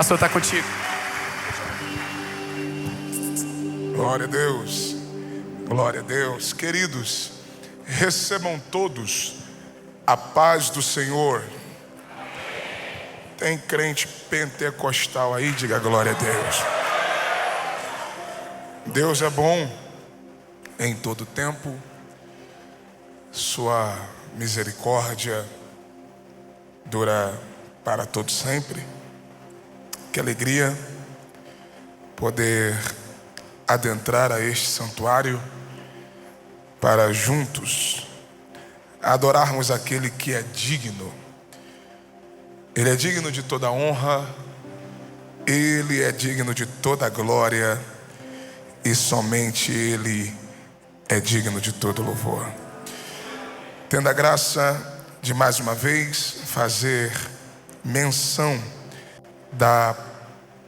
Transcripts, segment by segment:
pastor, está contigo. Glória a Deus, glória a Deus. Queridos, recebam todos a paz do Senhor. Tem crente pentecostal aí? Diga glória a Deus. Deus é bom em todo tempo, sua misericórdia dura para todo sempre. Que alegria poder adentrar a este santuário para juntos adorarmos aquele que é digno. Ele é digno de toda honra, Ele é digno de toda glória e somente Ele é digno de todo louvor. Tendo a graça de mais uma vez fazer menção da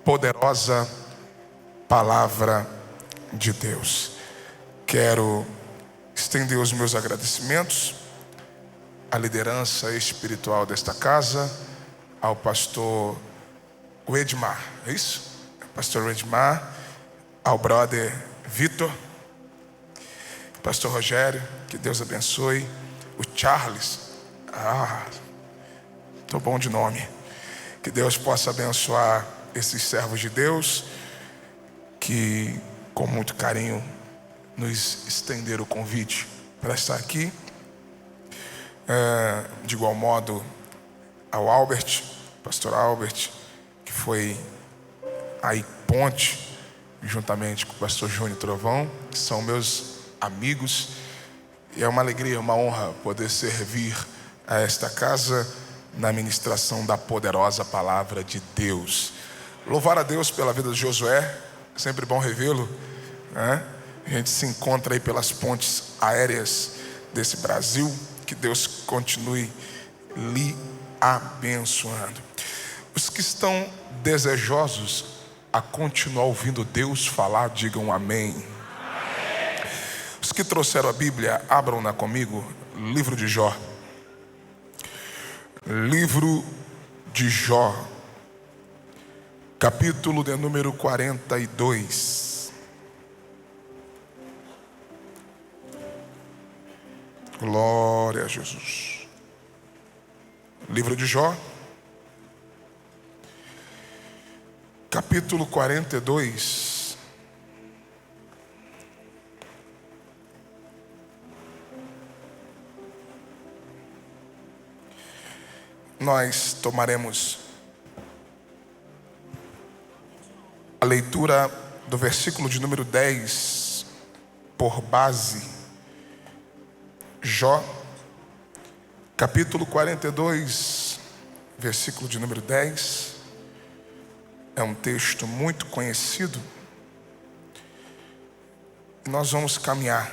poderosa palavra de Deus. Quero estender os meus agradecimentos à liderança espiritual desta casa, ao pastor Edmar, é isso? Pastor Edmar, ao brother Vitor, pastor Rogério, que Deus abençoe, o Charles, tô bom de nome, que Deus possa abençoar esses servos de Deus, que com muito carinho nos estenderam o convite para estar aqui. De igual modo ao Albert, pastor Albert, que foi aí ponte, juntamente com o pastor Júnior Trovão, que são meus amigos, e é uma alegria, uma honra poder servir a esta casa na ministração da poderosa palavra de Deus. Louvar a Deus pela vida de Josué, é sempre bom revê-lo, né? A gente se encontra aí pelas pontes aéreas desse Brasil. Que Deus continue lhe abençoando. Os que estão desejosos a continuar ouvindo Deus falar, digam amém. Os que trouxeram a Bíblia, abram-na comigo. Livro de Jó. Livro de Jó, capítulo de número 42. Glória a Jesus. Livro de Jó, capítulo 42. Nós tomaremos a leitura do versículo de número 10 por base. Jó, capítulo 42, versículo de número 10. É um texto muito conhecido. E nós vamos caminhar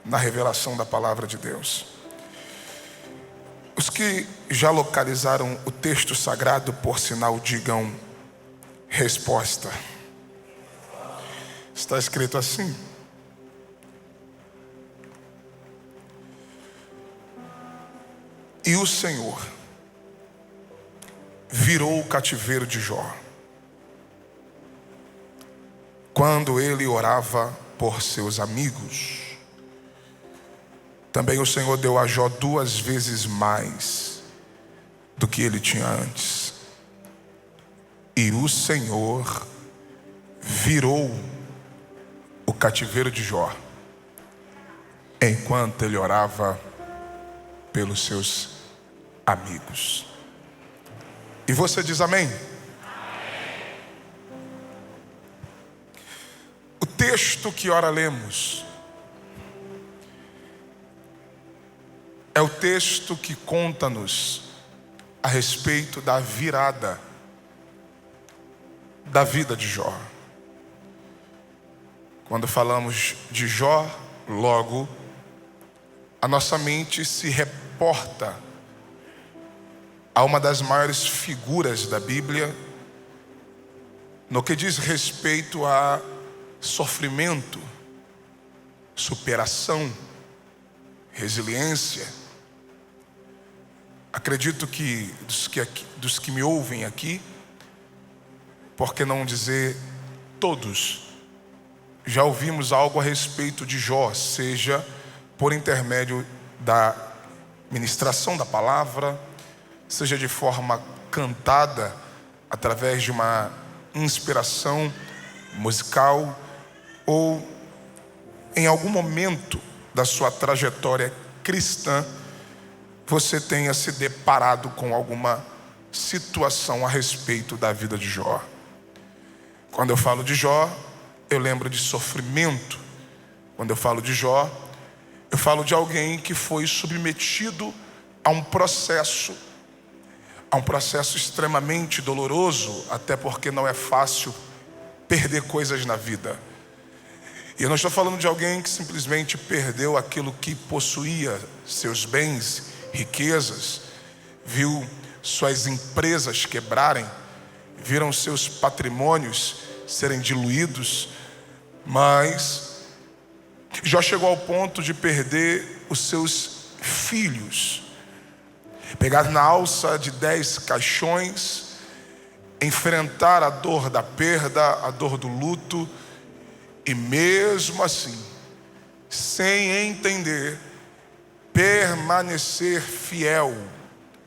na revelação da palavra de Deus. Os que já localizaram o texto sagrado, por sinal, digam resposta. Está escrito assim: e o Senhor virou o cativeiro de Jó, quando ele orava por seus amigos. Também o Senhor deu a Jó 2 vezes mais do que ele tinha antes. E o Senhor virou o cativeiro de Jó, enquanto ele orava pelos seus amigos. E você diz amém? Amém. O texto que ora lemos é o texto que conta-nos a respeito da virada da vida de Jó. Quando falamos de Jó, logo a nossa mente se reporta a uma das maiores figuras da Bíblia no que diz respeito a sofrimento, superação, resiliência. Acredito que dos que me ouvem aqui, por que não dizer todos, já ouvimos algo a respeito de Jó, seja por intermédio da ministração da palavra, seja de forma cantada, através de uma inspiração musical, ou em algum momento da sua trajetória cristã, você tenha se deparado com alguma situação a respeito da vida de Jó. Quando eu falo de Jó, eu lembro de sofrimento. Quando eu falo de Jó, eu falo de alguém que foi submetido a um processo extremamente doloroso, até porque não é fácil perder coisas na vida. E eu não estou falando de alguém que simplesmente perdeu aquilo que possuía, seus bens, riquezas, viu suas empresas quebrarem, viram seus patrimônios serem diluídos, mas Jó chegou ao ponto de perder os seus filhos, pegar na alça de 10 caixões, enfrentar a dor da perda, a dor do luto, e mesmo assim, sem entender, permanecer fiel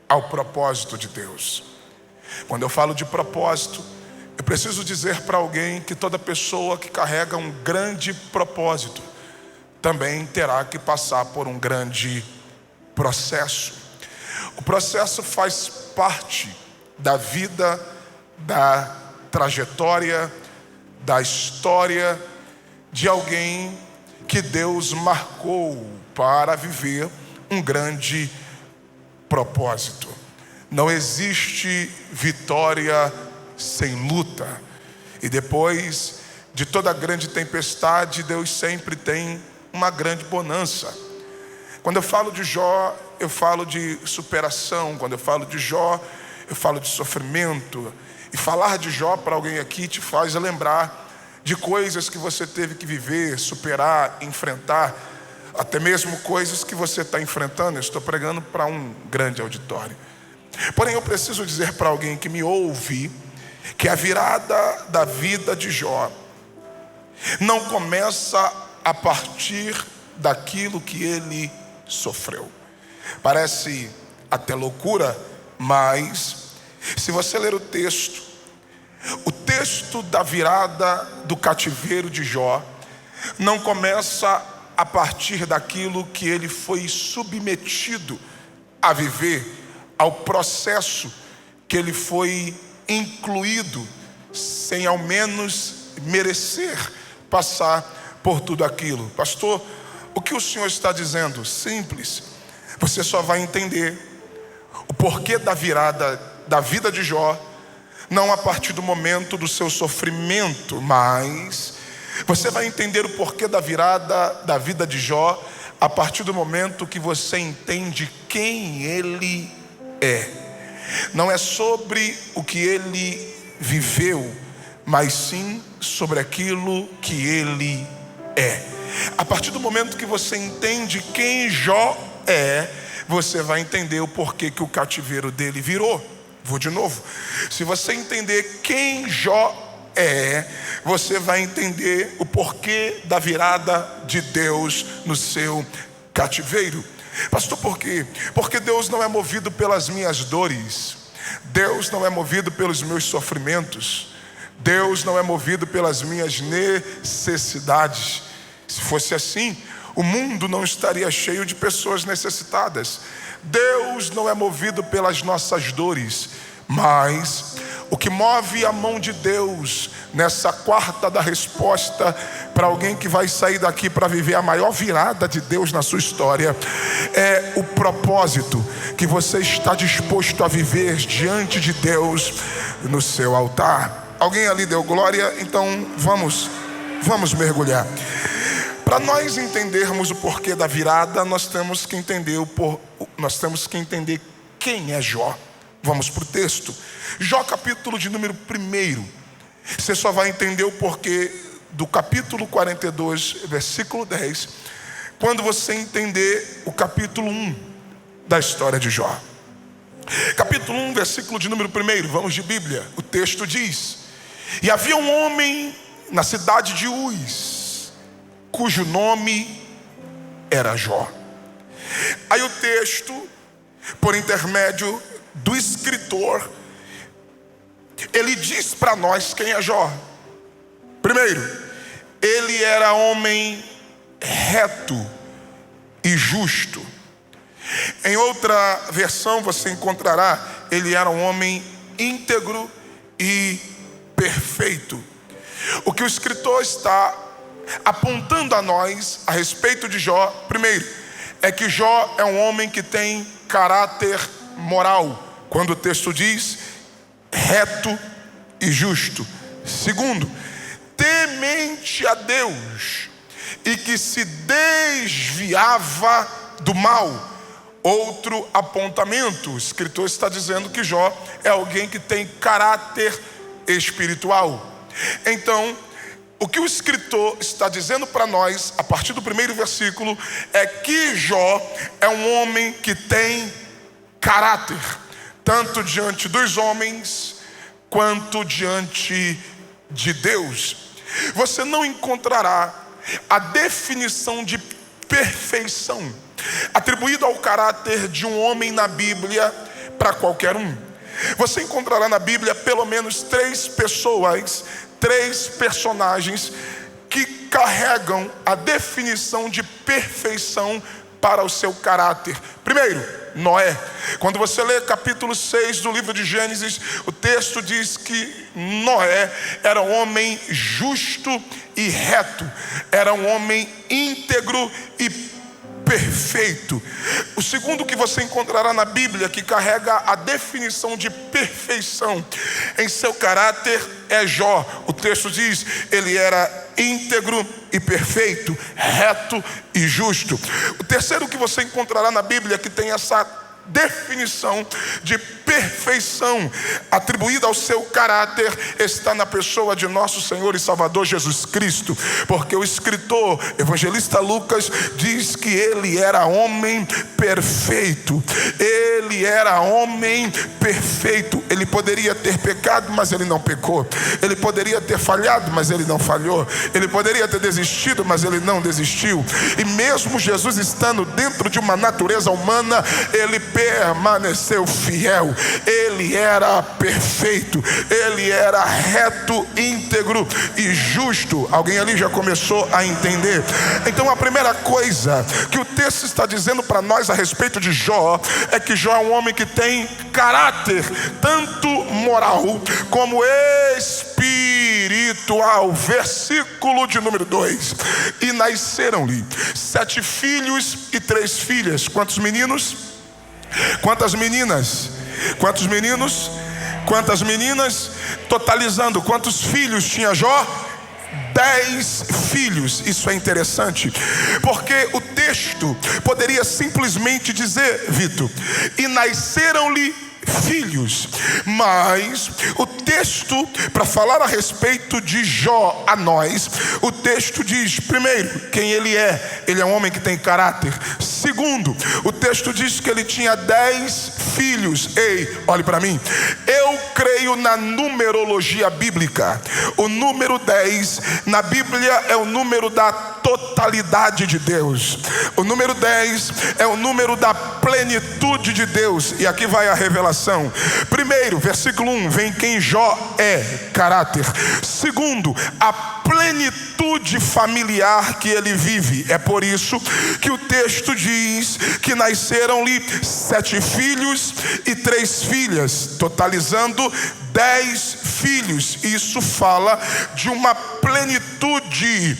ao propósito de Deus. Quando eu falo de propósito, eu preciso dizer para alguém que toda pessoa que carrega um grande propósito também terá que passar por um grande processo. O processo faz parte da vida, da trajetória, da história de alguém que Deus marcou para viver um grande propósito. Não existe vitória sem luta. E depois de toda grande tempestade, Deus sempre tem uma grande bonança. Quando eu falo de Jó, eu falo de superação. Quando eu falo de Jó, eu falo de sofrimento. E falar de Jó para alguém aqui te faz lembrar de coisas que você teve que viver, superar, enfrentar, até mesmo coisas que você está enfrentando. Eu estou pregando para um grande auditório. Porém, eu preciso dizer para alguém que me ouve que a virada da vida de Jó não começa a partir daquilo que ele sofreu. Parece até loucura, mas se você ler o texto da virada do cativeiro de Jó não começa a partir daquilo que ele foi submetido a viver, ao processo que ele foi incluído, sem ao menos merecer passar por tudo aquilo. Pastor, o que o senhor está dizendo? Simples. Você só vai entender o porquê da virada da vida de Jó não a partir do momento do seu sofrimento, mas você vai entender o porquê da virada da vida de Jó a partir do momento que você entende quem ele é. Não é sobre o que ele viveu, mas sim sobre aquilo que ele é. A partir do momento que você entende quem Jó é, você vai entender o porquê que o cativeiro dele virou. Vou de novo. Se você entender quem Jó é, você vai entender o porquê da virada de Deus no seu cativeiro. Pastor, por quê? Porque Deus não é movido pelas minhas dores. Deus não é movido pelos meus sofrimentos. Deus não é movido pelas minhas necessidades. Se fosse assim, o mundo não estaria cheio de pessoas necessitadas. Deus não é movido pelas nossas dores, mas o que move a mão de Deus nessa quarta da resposta para alguém que vai sair daqui para viver a maior virada de Deus na sua história é o propósito que você está disposto a viver diante de Deus no seu altar. Alguém ali deu glória? Então vamos mergulhar. Para nós entendermos o porquê da virada, nós temos que entender quem é Jó. Vamos para o texto. Jó, capítulo de número 1. Você só vai entender o porquê do capítulo 42, versículo 10, quando você entender o capítulo 1 da história de Jó. Capítulo 1, versículo de número 1, vamos de Bíblia. O texto diz: E havia um homem na cidade de Uz, cujo nome era Jó. Aí o texto, por intermédio do escritor, ele diz para nós quem é Jó. Primeiro, ele era homem reto e justo. Em outra versão você encontrará, ele era um homem íntegro e perfeito. O que o escritor está apontando a nós a respeito de Jó, primeiro, é que Jó é um homem que tem caráter moral, quando o texto diz reto e justo. Segundo, temente a Deus e que se desviava do mal. Outro apontamento, o escritor está dizendo que Jó é alguém que tem caráter espiritual. Então, o que o escritor está dizendo para nós, a partir do primeiro versículo, é que Jó é um homem que tem caráter, tanto diante dos homens, quanto diante de Deus. Você não encontrará a definição de perfeição atribuída ao caráter de um homem na Bíblia para qualquer um. Você encontrará na Bíblia pelo menos 3 pessoas, 3 personagens que carregam a definição de perfeição para o seu caráter. Primeiro, Noé. Quando você lê capítulo 6 do livro de Gênesis, o texto diz que Noé era um homem justo e reto, era um homem íntegro e perfeito. O segundo que você encontrará na Bíblia que carrega a definição de perfeição em seu caráter é Jó. O texto diz, ele era íntegro e perfeito, reto e justo. O terceiro que você encontrará na Bíblia que tem essa definição de perfeição atribuída ao seu caráter está na pessoa de nosso Senhor e Salvador Jesus Cristo, porque o escritor evangelista Lucas diz que ele era homem perfeito. Ele era homem perfeito. Ele poderia ter pecado, mas ele não pecou. Ele poderia ter falhado, mas ele não falhou. Ele poderia ter desistido, mas ele não desistiu. E mesmo Jesus estando dentro de uma natureza humana, ele permaneceu fiel. Ele era perfeito, ele era reto, íntegro e justo. Alguém ali já começou a entender? Então a primeira coisa que o texto está dizendo para nós a respeito de Jó é que Jó é um homem que tem caráter, tanto moral como espiritual. Versículo de número 2: e nasceram-lhe 7 filhos e 3 filhas. Quantos meninos? Quantas meninas? Quantos meninos? Quantas meninas? Totalizando, quantos filhos tinha Jó? 10 filhos. Isso é interessante, porque o texto poderia simplesmente dizer, Vitor, e nasceram-lhe filhos, mas o texto, para falar a respeito de Jó a nós, o texto diz, primeiro, quem ele é um homem que tem caráter. Segundo, o texto diz que ele tinha 10 filhos. Ei, olhe para mim, eu creio na numerologia bíblica. O número 10 na Bíblia é o número da totalidade de Deus. O número 10 é o número da plenitude de Deus. E aqui vai a revelação. Primeiro, versículo 1, vem quem Jó é, caráter. Segundo, a plenitude familiar que ele vive. É por isso que o texto diz que nasceram-lhe 7 filhos e 3 filhas, totalizando 10 filhos. Isso fala de uma plenitude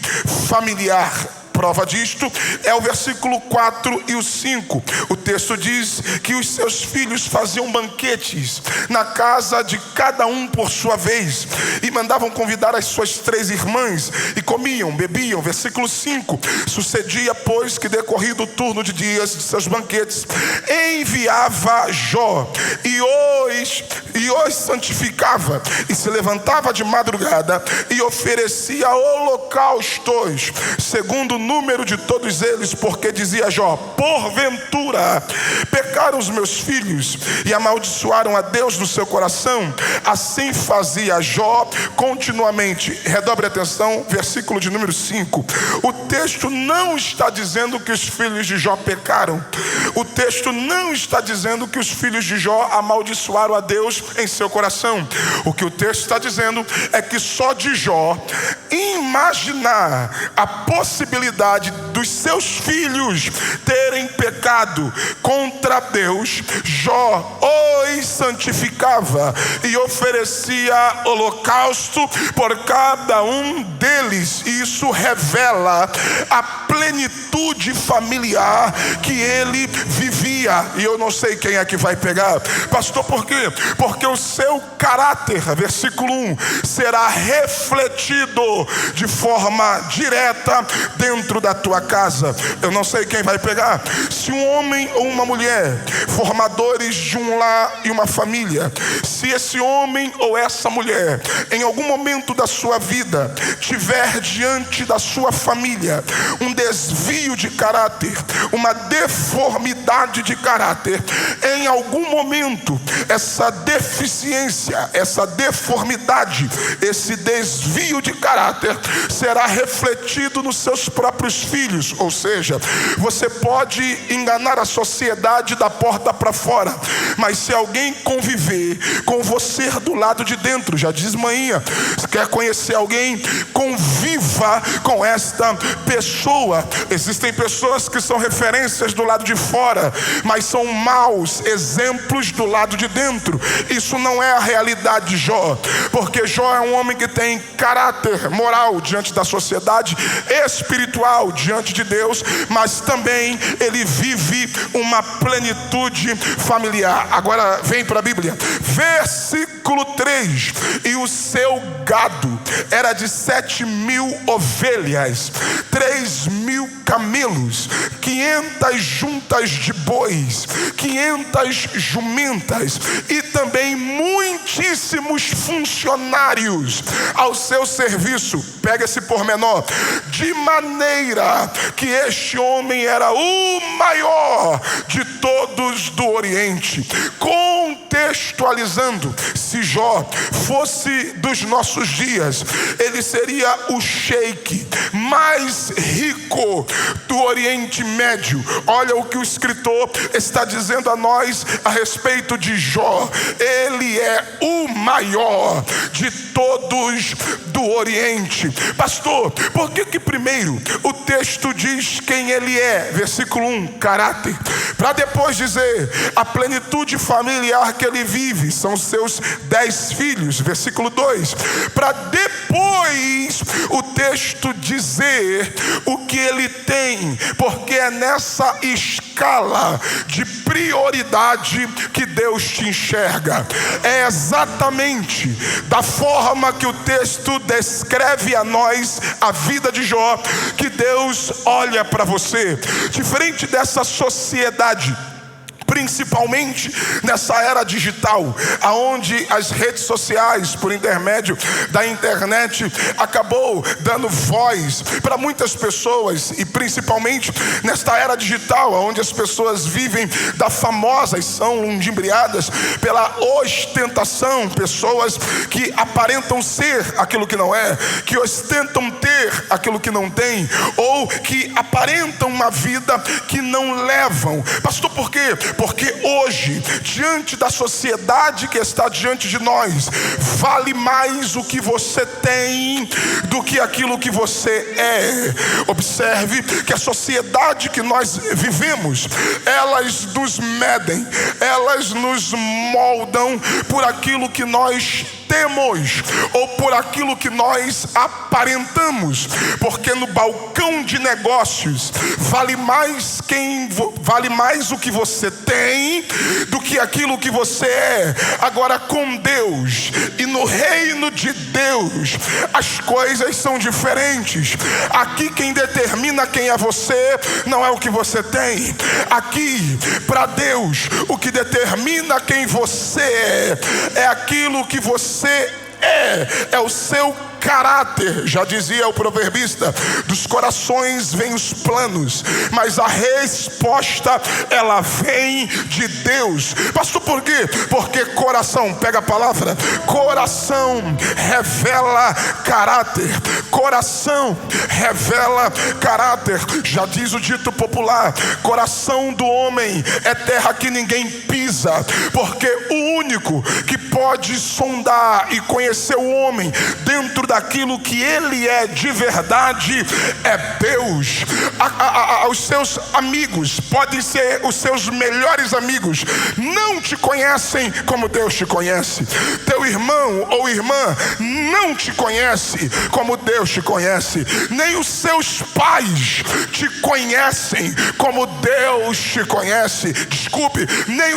familiar. Prova disto é o versículo 4 e o 5. O texto diz que os seus filhos faziam banquetes na casa de cada um por sua vez, e mandavam convidar as suas 3 irmãs, e comiam, bebiam. Versículo 5: sucedia, pois, que decorrido o turno de dias de seus banquetes, enviava Jó e os santificava, e se levantava de madrugada e oferecia holocaustos segundo o número de todos eles, porque dizia Jó: porventura pecaram os meus filhos e amaldiçoaram a Deus no seu coração. Assim fazia Jó continuamente. Redobre atenção, versículo de número 5. O texto não está dizendo que os filhos de Jó pecaram. O texto não está dizendo que os filhos de Jó amaldiçoaram a Deus em seu coração. O que o texto está dizendo é que só de Jó imaginar a possibilidade dos seus filhos terem pecado contra Deus, Jó os santificava e oferecia holocausto por cada um deles. E isso revela a plenitude familiar que ele vivia. E eu não sei quem é que vai pegar. Pastor, por quê? Porque o seu caráter, versículo 1, será refletido de forma direta dentro da tua casa. Eu não sei quem vai pegar. Se um homem ou uma mulher, formadores de um lar e uma família, se esse homem ou essa mulher, em algum momento da sua vida, tiver diante da sua família um desvio de caráter, uma deformidade de caráter, em algum momento essa deficiência, essa deformidade, esse desvio de caráter será refletido nos seus próprios filhos. Ou seja, você pode enganar a sociedade da porta para fora, mas se alguém conviver com você do lado de dentro, já diz manhã, se quer conhecer alguém, conviva com esta pessoa. Existem pessoas que são referências do lado de fora, mas são maus exemplos do lado de dentro. Isso não é a realidade de Jó, porque Jó é um homem que tem caráter moral diante da sociedade, espiritual diante de Deus, mas também ele vive uma plenitude familiar. Agora vem para a Bíblia, versículo 3: e o seu gado era de 7.000 ovelhas, 3.000 camelos, 500 juntas de bois, 500 jumentas e também muitíssimos funcionários ao seu serviço. Pega esse pormenor: de maneira que este homem era o maior de todos do Oriente. Contextualizando, se Jó fosse dos nossos dias, ele seria o sheik mais rico do Oriente Médio. Olha o que o escritor está dizendo a nós a respeito de Jó: ele é o maior de todos do Oriente. Pastor, por que primeiro o texto diz quem ele é? Versículo 1, caráter, para depois dizer a plenitude familiar que ele vive, são seus 10 filhos. Versículo 2, para depois o texto dizer o que ele tem, porque é nessa escala de prioridade que Deus te enxerga. É exatamente da forma que o texto descreve a nós a vida de Jó que Deus olha para você. Diferente dessa sociedade, principalmente nessa era digital, aonde as redes sociais, por intermédio da internet, acabou dando voz para muitas pessoas, e principalmente nesta era digital, onde as pessoas vivem da famosa e são ludibriadas pela ostentação, pessoas que aparentam ser aquilo que não é, que ostentam ter aquilo que não tem, ou que aparentam uma vida que não levam. Pastor, por quê? Porque hoje, diante da sociedade que está diante de nós, vale mais o que você tem do que aquilo que você é. Observe que a sociedade que nós vivemos, elas nos medem, elas nos moldam por aquilo que nós temos ou por aquilo que nós aparentamos, porque no balcão de negócios vale mais o que você tem do que aquilo que você é. Agora, com Deus e no reino de Deus, as coisas são diferentes. Aqui quem determina quem é você não é o que você tem. Aqui, para Deus, o que determina quem você é aquilo que você é o seu caráter. Já dizia o proverbista: dos corações vêm os planos, mas a resposta ela vem de Deus. Pastor, por quê? Porque coração, pega a palavra, coração revela caráter. Coração revela caráter. Já diz o dito popular: coração do homem é terra que ninguém pisa, porque o único que pode sondar e conhecer o homem dentro daquilo que ele é de verdade é Deus. Os seus amigos podem ser os seus melhores amigos, não te conhecem como Deus te conhece. Teu irmão ou irmã não te conhece como Deus te conhece. Nem os seus pais te conhecem como Deus te conhece. Desculpe, nem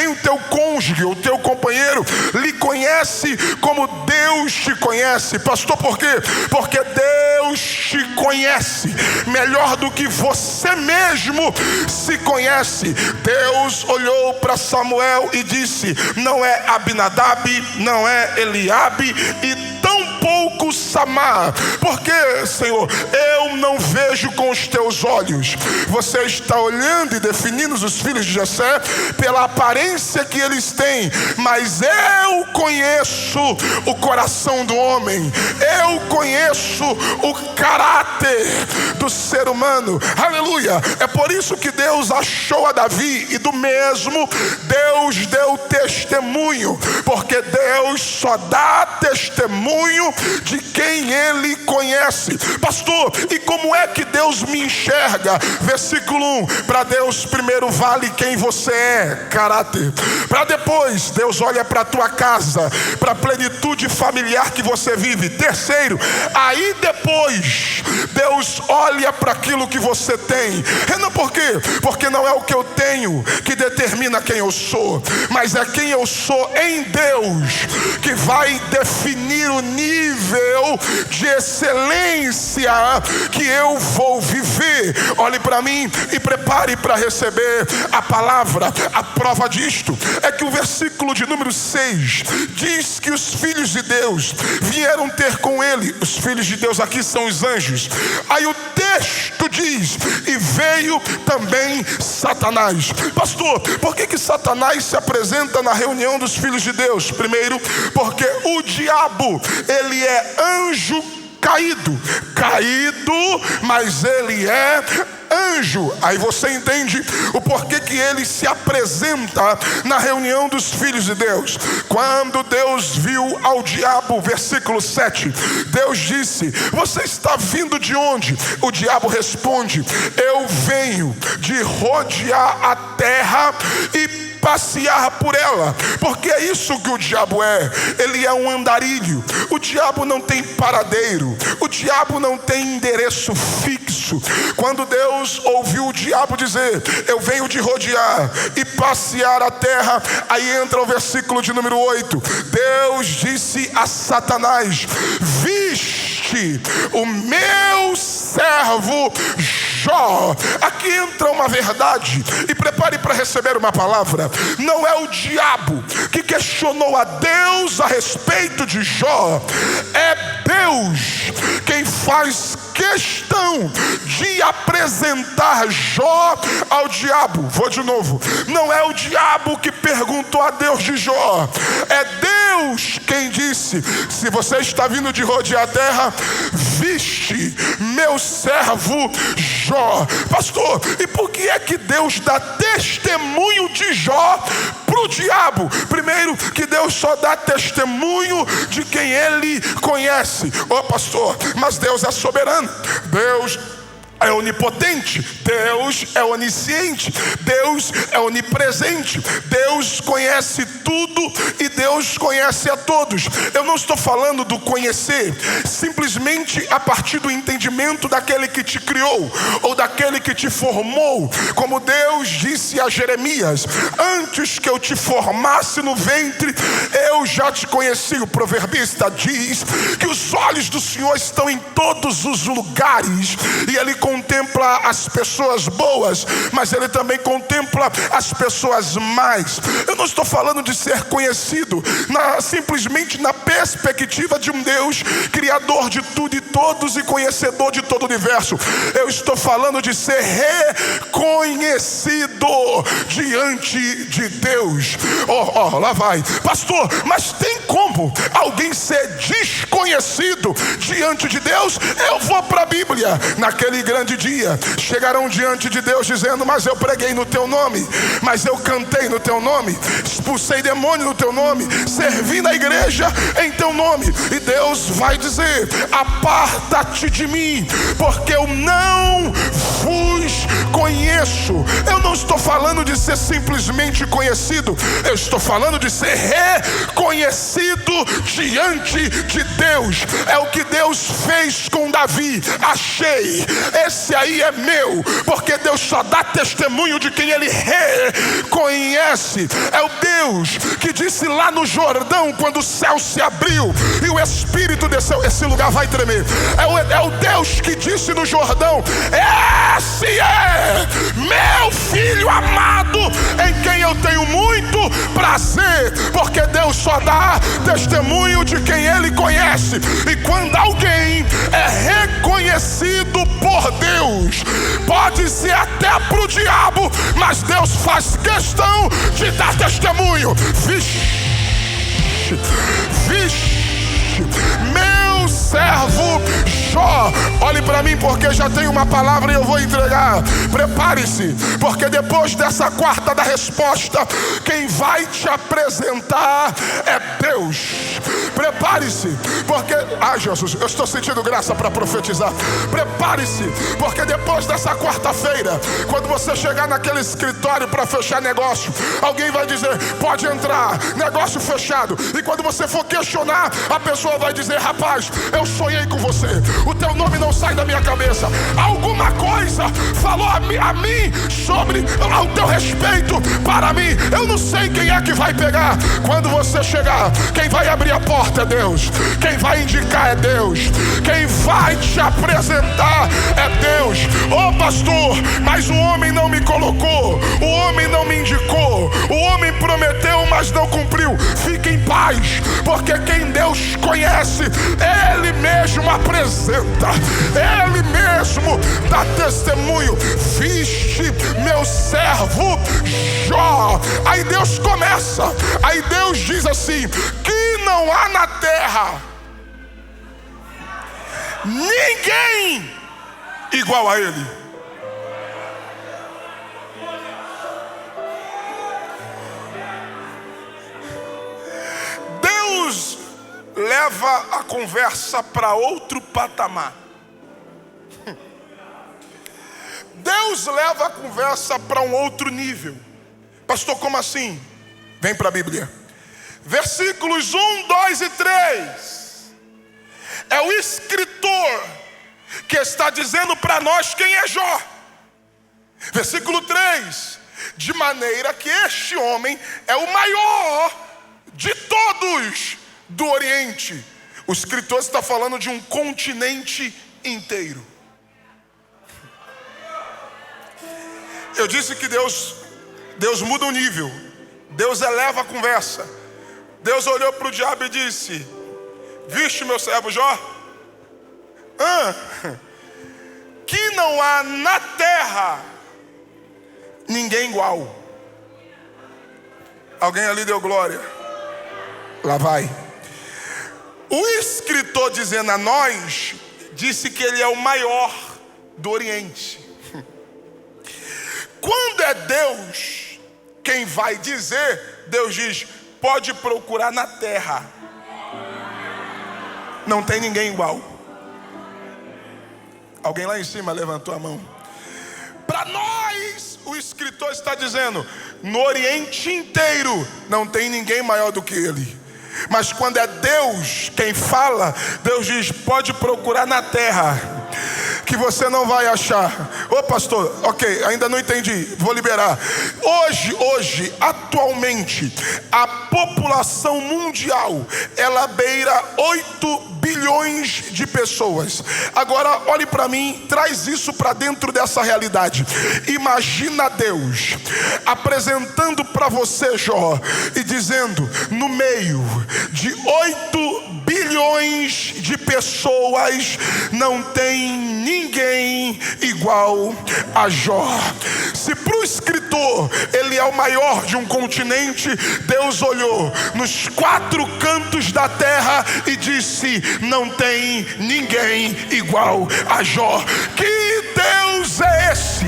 o teu cônjuge, o teu companheiro lhe conhece como Deus te conhece. Pastor, por quê? Porque Deus te conhece melhor do que você mesmo se conhece. Deus olhou para Samuel e disse: não é Abinadab, não é Eliabe e tampouco Samar. Porque, Senhor, eu não vejo com os teus olhos. Você está olhando e definindo os filhos de Jessé pela aparência que eles têm, mas eu conheço o coração do homem, eu conheço o caráter do ser humano. Aleluia. É por isso que Deus achou a Davi e do mesmo Deus deu testemunho, porque Deus só dá testemunho de quem ele conhece. Pastor, e como é que Deus me enxerga? Versículo 1: para Deus primeiro vale quem você é, caráter. Para depois Deus olha para a tua casa, para a plenitude familiar que você vive. Terceiro, aí depois Deus olha para aquilo que você tem. Renan, por quê? Porque não é o que eu tenho que determina quem eu sou, mas é quem eu sou em Deus que vai definir o nível de excelência que eu vou viver. Olhe para mim e prepare para receber a palavra. A prova disto é que o versículo de número 6 diz que os filhos de Deus vieram ter com ele. Os filhos de Deus aqui são os anjos. Aí o texto diz: e veio também Satanás. Pastor, por que Satanás se apresenta na reunião dos filhos de Deus? Primeiro, porque o diabo, ele é anjo caído, mas ele é anjo. Aí você entende o porquê que ele se apresenta na reunião dos filhos de Deus. Quando Deus viu ao diabo, versículo 7, Deus disse: você está vindo de onde? O diabo responde: eu venho de rodear a terra e passear por ela. Porque é isso que o diabo é. Ele é um andarilho. O diabo não tem paradeiro. O diabo não tem endereço fixo. Quando Deus ouviu o diabo dizer: eu venho de rodear e passear a terra, aí entra o versículo de número 8. Deus disse a Satanás: viste o meu servo Jó. Aqui entra uma verdade, e prepare para receber uma palavra. Não é o diabo que questionou a Deus a respeito de Jó, é Deus quem faz questão de apresentar Jó ao diabo. Vou de novo: não é o diabo que perguntou a Deus de Jó, é Deus quem disse: se você está vindo de rodear a terra, viste meu servo Jó. Pastor, e por que é que Deus dá testemunho de Jó para o diabo? Primeiro, que Deus só dá testemunho de quem ele conhece. Pastor, mas Deus é soberano, Deus é onipotente, Deus é onisciente, Deus é onipresente, Deus conhece tudo e Deus conhece a todos. Eu não estou falando do conhecer simplesmente a partir do entendimento daquele que te criou ou daquele que te formou, como Deus disse a Jeremias: antes que eu te formasse no ventre, eu já te conheci. O proverbista diz que os olhos do Senhor estão em todos os lugares e ele contempla as pessoas boas, mas Ele também contempla as pessoas más. Eu não estou falando de ser conhecido simplesmente na perspectiva de um Deus criador de tudo e todos e conhecedor de todo o universo. Eu estou falando de ser reconhecido diante de Deus. Lá vai, pastor, mas tem como alguém ser desconhecido diante de Deus? Eu vou para a Bíblia. Naquele grande dia chegarão diante de Deus dizendo: mas eu preguei no teu nome, mas eu cantei no teu nome, expulsei demônio no teu nome, servi na igreja em teu nome. E Deus vai dizer: aparta-te de mim, porque eu não vos conheço. Eu não estou falando de ser simplesmente conhecido, eu estou falando de ser reconhecido diante de Deus. É o que Deus fez com Davi. Achei, esse aí é meu, porque Deus só dá testemunho de quem Ele reconhece. É o Deus que disse lá no Jordão, quando o céu se abriu e o Espírito desceu. Esse lugar vai tremer. É o Deus que disse no Jordão: esse é meu filho amado, em quem eu tenho muito prazer. Porque Deus só dá testemunho de quem Ele conhece. E quando alguém é reconhecido por Deus, pode ser até pro diabo, mas Deus faz questão de dar testemunho. Vixe, meu servo Jó, olhe para mim, porque já tem uma palavra e eu vou entregar. Prepare-se, porque depois dessa quarta da resposta, quem vai te apresentar é Deus. Prepare-se, porque... Jesus, eu estou sentindo graça para profetizar. Prepare-se, porque depois dessa quarta-feira, quando você chegar naquele escritório para fechar negócio, alguém vai dizer: pode entrar, negócio fechado. E quando você for questionar, a pessoa vai dizer: rapaz, eu sonhei com você, o teu nome não sai da minha cabeça. Alguma coisa falou a mim sobre ao teu respeito para mim. Eu não sei quem é que vai pegar. Quando você chegar, quem vai abrir a porta é Deus, quem vai indicar é Deus, quem vai te apresentar é Deus. Pastor, mas o homem não me colocou, o homem não me indicou, o homem prometeu, mas não cumpriu. Fique em paz, porque quem Deus conhece, Ele mesmo apresenta, Ele mesmo dá testemunho. Viste meu servo Jó. Aí Deus começa, aí Deus diz assim: que não há na terra ninguém igual a Ele. Deus leva a conversa para outro patamar. Deus leva a conversa para um outro nível. Pastor, como assim? Vem para a Bíblia. Versículos 1, 2 e 3. É o escritor que está dizendo para nós quem é Jó. Versículo 3. De maneira que este homem é o maior de todos do Oriente. O escritor está falando de um continente inteiro. Eu disse que Deus muda o nível. Deus eleva a conversa. Deus olhou para o diabo e disse: viste meu servo Jó? Que não há na terra ninguém igual. Alguém ali deu glória? Lá vai. O escritor, dizendo a nós, disse que ele é o maior do Oriente. Quando é Deus quem vai dizer, Deus diz: pode procurar na terra, não tem ninguém igual. Alguém lá em cima levantou a mão. Para nós, o escritor está dizendo: no Oriente inteiro não tem ninguém maior do que ele. Mas quando é Deus quem fala, Deus diz: pode procurar na terra, que você não vai achar. Pastor, ok, ainda não entendi, vou liberar. Hoje, atualmente, a população mundial, ela beira 8 bilhões bilhões de pessoas. Agora olhe para mim, traz isso para dentro dessa realidade. Imagina Deus apresentando para você Jó e dizendo: no meio de 8 bilhões de pessoas não tem ninguém igual a Jó. Se para o escritor ele é o maior de um continente, Deus olhou nos 4 cantos da terra e disse: não tem ninguém igual a Jó. Que Deus é esse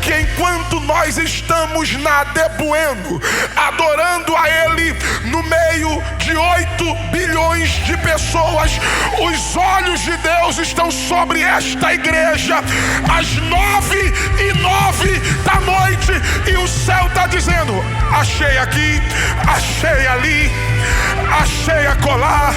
que enquanto nós estamos na Debueno adorando a Ele no meio de 8 bilhões de pessoas, os olhos de Deus estão sobre esta igreja às 9:09 da noite, e o céu está dizendo: achei aqui, achei ali, achei acolá,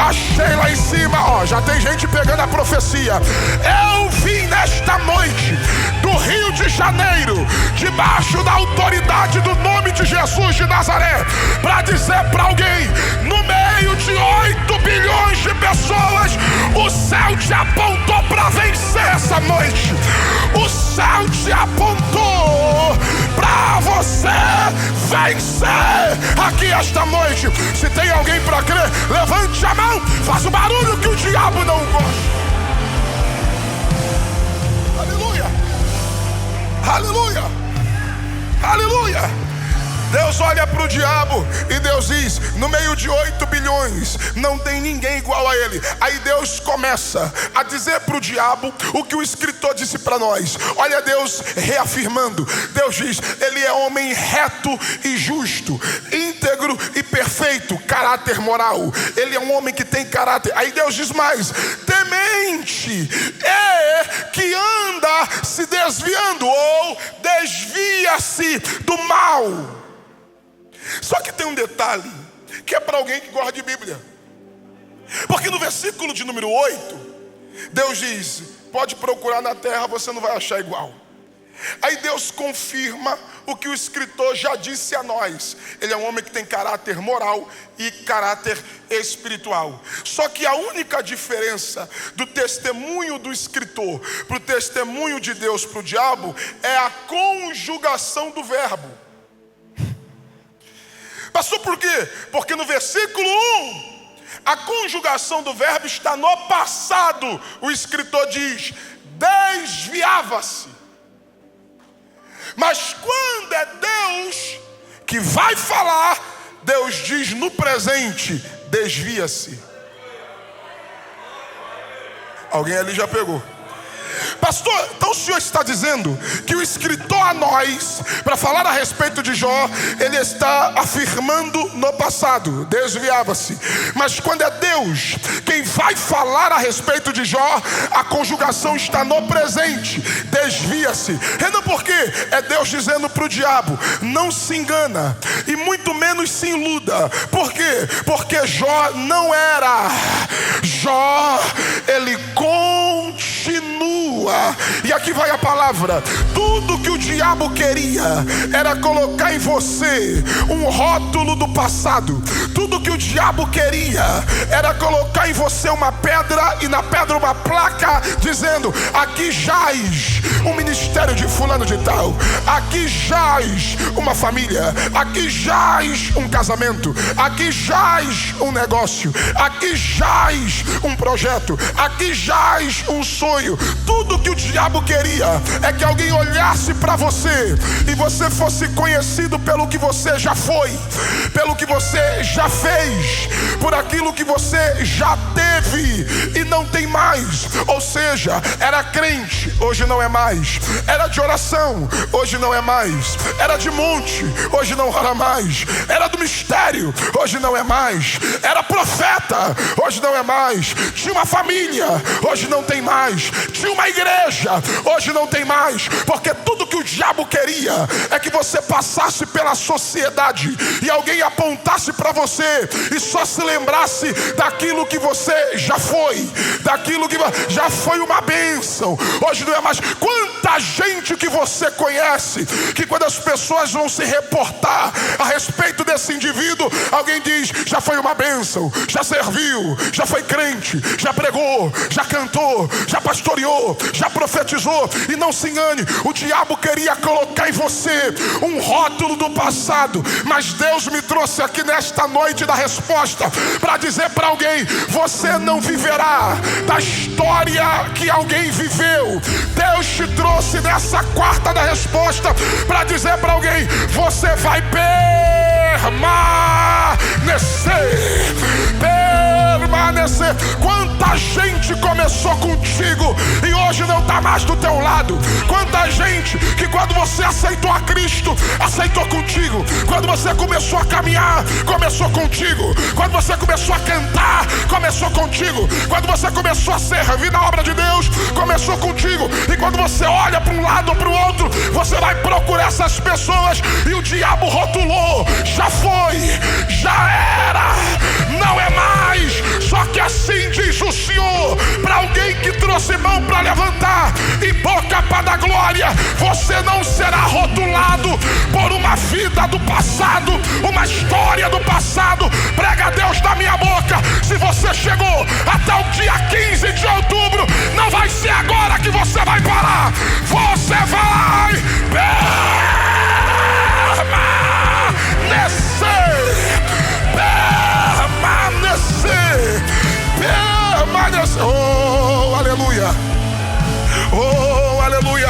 achei lá em cima. Ó, já tem gente pegando a profecia. Eu vim nesta noite do Rio de Janeiro, debaixo da autoridade do nome de Jesus de Nazaré, para dizer para alguém: no meio de 8 bilhões de pessoas, o céu te apontou para vencer essa noite. O céu te apontou para você vencer aqui esta noite. Se tem alguém para crer, levante a mão, faça o barulho que o diabo não gosta. Aleluia, aleluia, aleluia. Deus olha para o diabo e Deus diz: no meio de 8 bilhões não tem ninguém igual a ele. Aí Deus começa a dizer para o diabo o que o escritor disse para nós. Olha Deus reafirmando. Deus diz: ele é homem reto e justo, íntegro e perfeito, caráter moral. Ele é um homem que tem caráter. Aí Deus diz mais: temente é que anda se desviando, ou desvia-se do mal. Só que tem um detalhe que é para alguém que gosta de Bíblia, porque no versículo de número 8 Deus diz: pode procurar na terra, você não vai achar igual. Aí Deus confirma o que o escritor já disse a nós. Ele é um homem que tem caráter moral e caráter espiritual. Só que a única diferença do testemunho do escritor para o testemunho de Deus para o diabo é a conjugação do verbo. Pastor, por quê? Porque no versículo 1 a conjugação do verbo está no passado. O escritor diz: desviava-se. Mas quando é Deus que vai falar, Deus diz no presente: desvia-se. Alguém ali já pegou? Pastor, então o senhor está dizendo que o escritor a nós, para falar a respeito de Jó, ele está afirmando no passado, desviava-se. Mas quando é Deus quem vai falar a respeito de Jó, a conjugação está no presente, desvia-se. Renan, por quê? É Deus dizendo para o diabo: não se engana e muito menos se iluda. Por quê? Porque Jó não era. Jó, ele continua. E aqui vai a palavra: tudo que o diabo queria era colocar em você um rótulo do passado. Tudo que o diabo queria era colocar em você uma pedra, e na pedra uma placa dizendo: aqui jaz um ministério de fulano de tal, aqui jaz uma família, aqui jaz um casamento, aqui jaz um negócio, aqui jaz um projeto, aqui jaz um sonho. Tudo que o diabo queria é que alguém olhasse para você e você fosse conhecido pelo que você já foi, pelo que você já fez, por aquilo que você já teve e não tem mais. Ou seja, era crente, hoje não é mais. Era de oração, hoje não é mais. Era de monte, hoje não ora mais. Era do mistério, hoje não é mais. Era profeta, hoje não é mais. Tinha uma família, hoje não tem mais. Tinha uma igreja, hoje não tem mais. Porque tudo que o diabo queria é que você passasse pela sociedade e alguém apontasse para você e só se lembrasse daquilo que você já foi, daquilo que já foi uma bênção, hoje não é mais. Quanta gente que você conhece, que quando as pessoas vão se reportar a respeito desse indivíduo, alguém diz: já foi uma bênção, já serviu, já foi crente, já pregou, já cantou, já pastoreou, já profetizou. E não se engane, o diabo queria colocar em você um rótulo do passado, mas Deus me trouxe aqui nesta noite da resposta para dizer para alguém: você não viverá da história que alguém viveu. Deus te trouxe nessa quarta da resposta para dizer para alguém: você vai permanecer. Quanta gente começou contigo e hoje não está mais do teu lado. Quanta gente que quando você aceitou a Cristo, aceitou contigo. Quando você começou a caminhar, começou contigo. Quando você começou a cantar, começou contigo. Quando você começou a servir na obra de Deus, começou contigo. E quando você olha para um lado ou para o outro, você vai procurar essas pessoas e o diabo rotulou: já foi, já era, não é mais. Só que assim diz o Senhor para alguém que trouxe mão para levantar e boca para dar glória: você não será rotulado por uma vida do passado, uma história do passado. Prega a Deus da minha boca: se você chegou até o dia 15 de outubro, não vai ser agora que você vai parar. Você vai permanecer. Oh, aleluia. Oh, aleluia.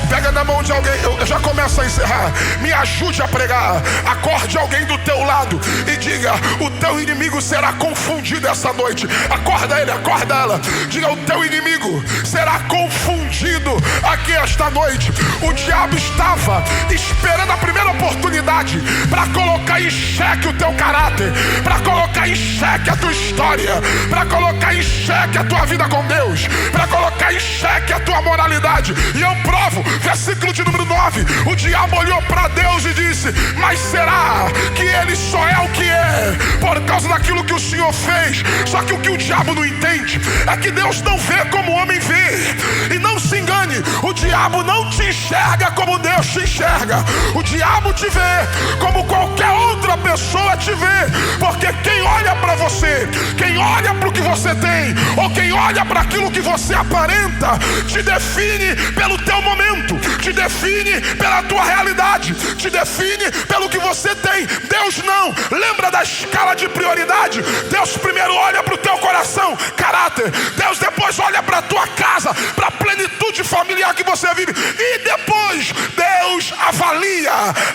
Pega na mão de alguém, eu já começo a encerrar. Me ajude a pregar. Acorde alguém do teu lado e diga: o teu inimigo será confundido essa noite. Acorda ele, acorda ela. Diga: o teu inimigo será confundido aqui esta noite. O diabo estava esperando a primeira oportunidade para colocar em xeque o teu caráter, para colocar em xeque a tua história, para colocar em xeque a tua vida com Deus, para colocar em xeque a tua moralidade. E eu provo, versículo de número 9: o diabo olhou para Deus e disse: mas será que ele só é o que é por causa daquilo que o Senhor fez? Só que o que o diabo não entende é que Deus não vê como o homem vê. E não se engane, o diabo não te enxerga como Deus te enxerga. O diabo te vê como qualquer outra pessoa te vê. Porque quem olha para você, quem olha para o que você tem, ou quem olha para aquilo que você aparenta, te define pelo teu momento, te define pela tua realidade, te define pelo que você tem. Deus não. Lembra da escala de prioridade? Deus primeiro olha para o teu coração, caráter. Deus depois olha para a tua casa, para a plenitude familiar que você vive. E depois Deus avalia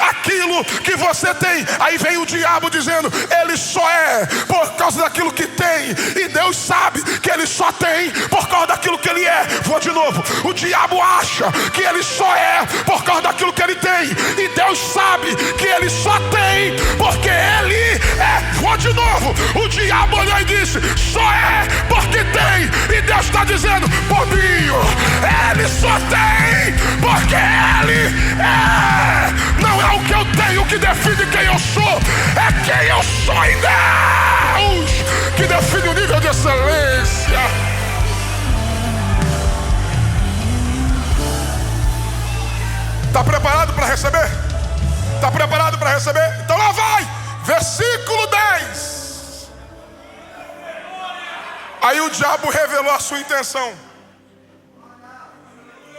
aquilo que você tem. Aí vem o diabo dizendo: ele só é por causa daquilo que tem. E Deus sabe que ele só tem por causa daquilo que ele é. Vou de novo. O diabo acha que ele só é por causa daquilo que ele tem. E Deus sabe que ele só tem porque ele é. Vou de novo. O diabo olhou e disse: só é porque tem. E Deus está dizendo: bobinho, ele só tem porque ele é. Não é o que eu tenho que define quem eu sou, é quem eu sou em Deus que define o nível de excelência. Está preparado para receber? Está preparado para receber? Então lá vai, versículo 10. Aí o diabo revelou a sua intenção.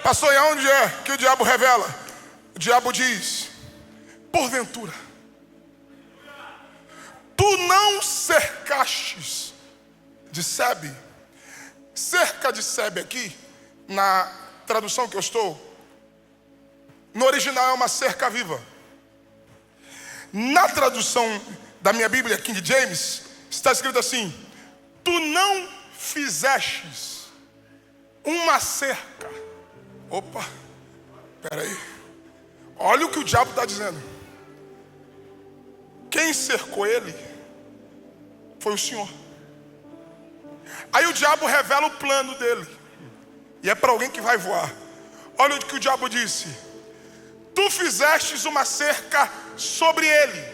Pastor, e aonde é que o diabo revela? O diabo diz: porventura, tu não cercastes de Sebe? Cerca de Sebe aqui, na tradução que eu estou, no original é uma cerca viva. Na tradução da minha Bíblia, King James, está escrito assim: tu não fizestes uma cerca. Opa, peraí. Olha o que o diabo está dizendo. Quem cercou ele foi o Senhor. Aí o diabo revela o plano dele. E é para alguém que vai voar. Olha o que o diabo disse: tu fizestes uma cerca sobre ele,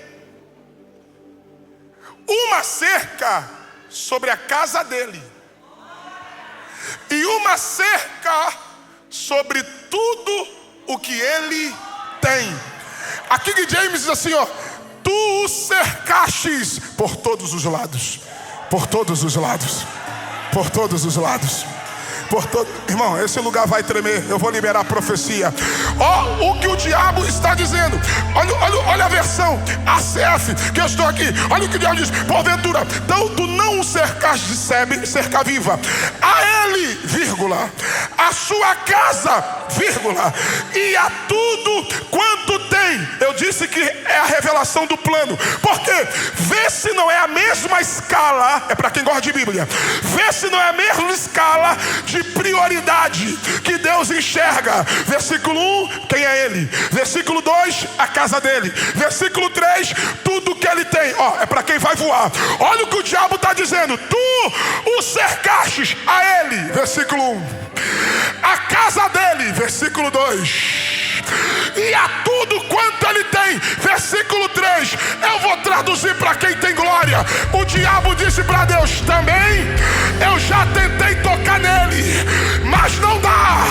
uma cerca sobre a casa dele. e uma cerca sobre tudo o que ele tem. Aqui que James diz assim, ó: tu o cercastes por todos os lados. Por todos os lados. Por todos os lados. Irmão, esse lugar vai tremer. Eu vou liberar a profecia. Ó, o que o diabo está dizendo. Olha a versão ACF que eu estou aqui. Olha o que o diabo diz: porventura, então tu não o cercaste de cerca viva, a ele, vírgula, a sua casa, vírgula, e a tudo quanto tem. Eu disse que é a revelação do plano. Porque vê se não é a mesma escala. É para quem gosta de Bíblia. Vê se não é a mesma escala de prioridade que Deus enxerga. Versículo 1, quem é ele? Versículo 2, a casa dele. Versículo 3, tudo que ele tem. Ó, é para quem vai voar. Olha o que o diabo está dizendo: tu o cercastes a ele. Versículo 1. A casa dele. Versículo 2. E a tudo quanto ele tem. Versículo 3. Eu vou traduzir para quem tem glória. O diabo disse para Deus: também eu já tentei tocar nele, mas não dá,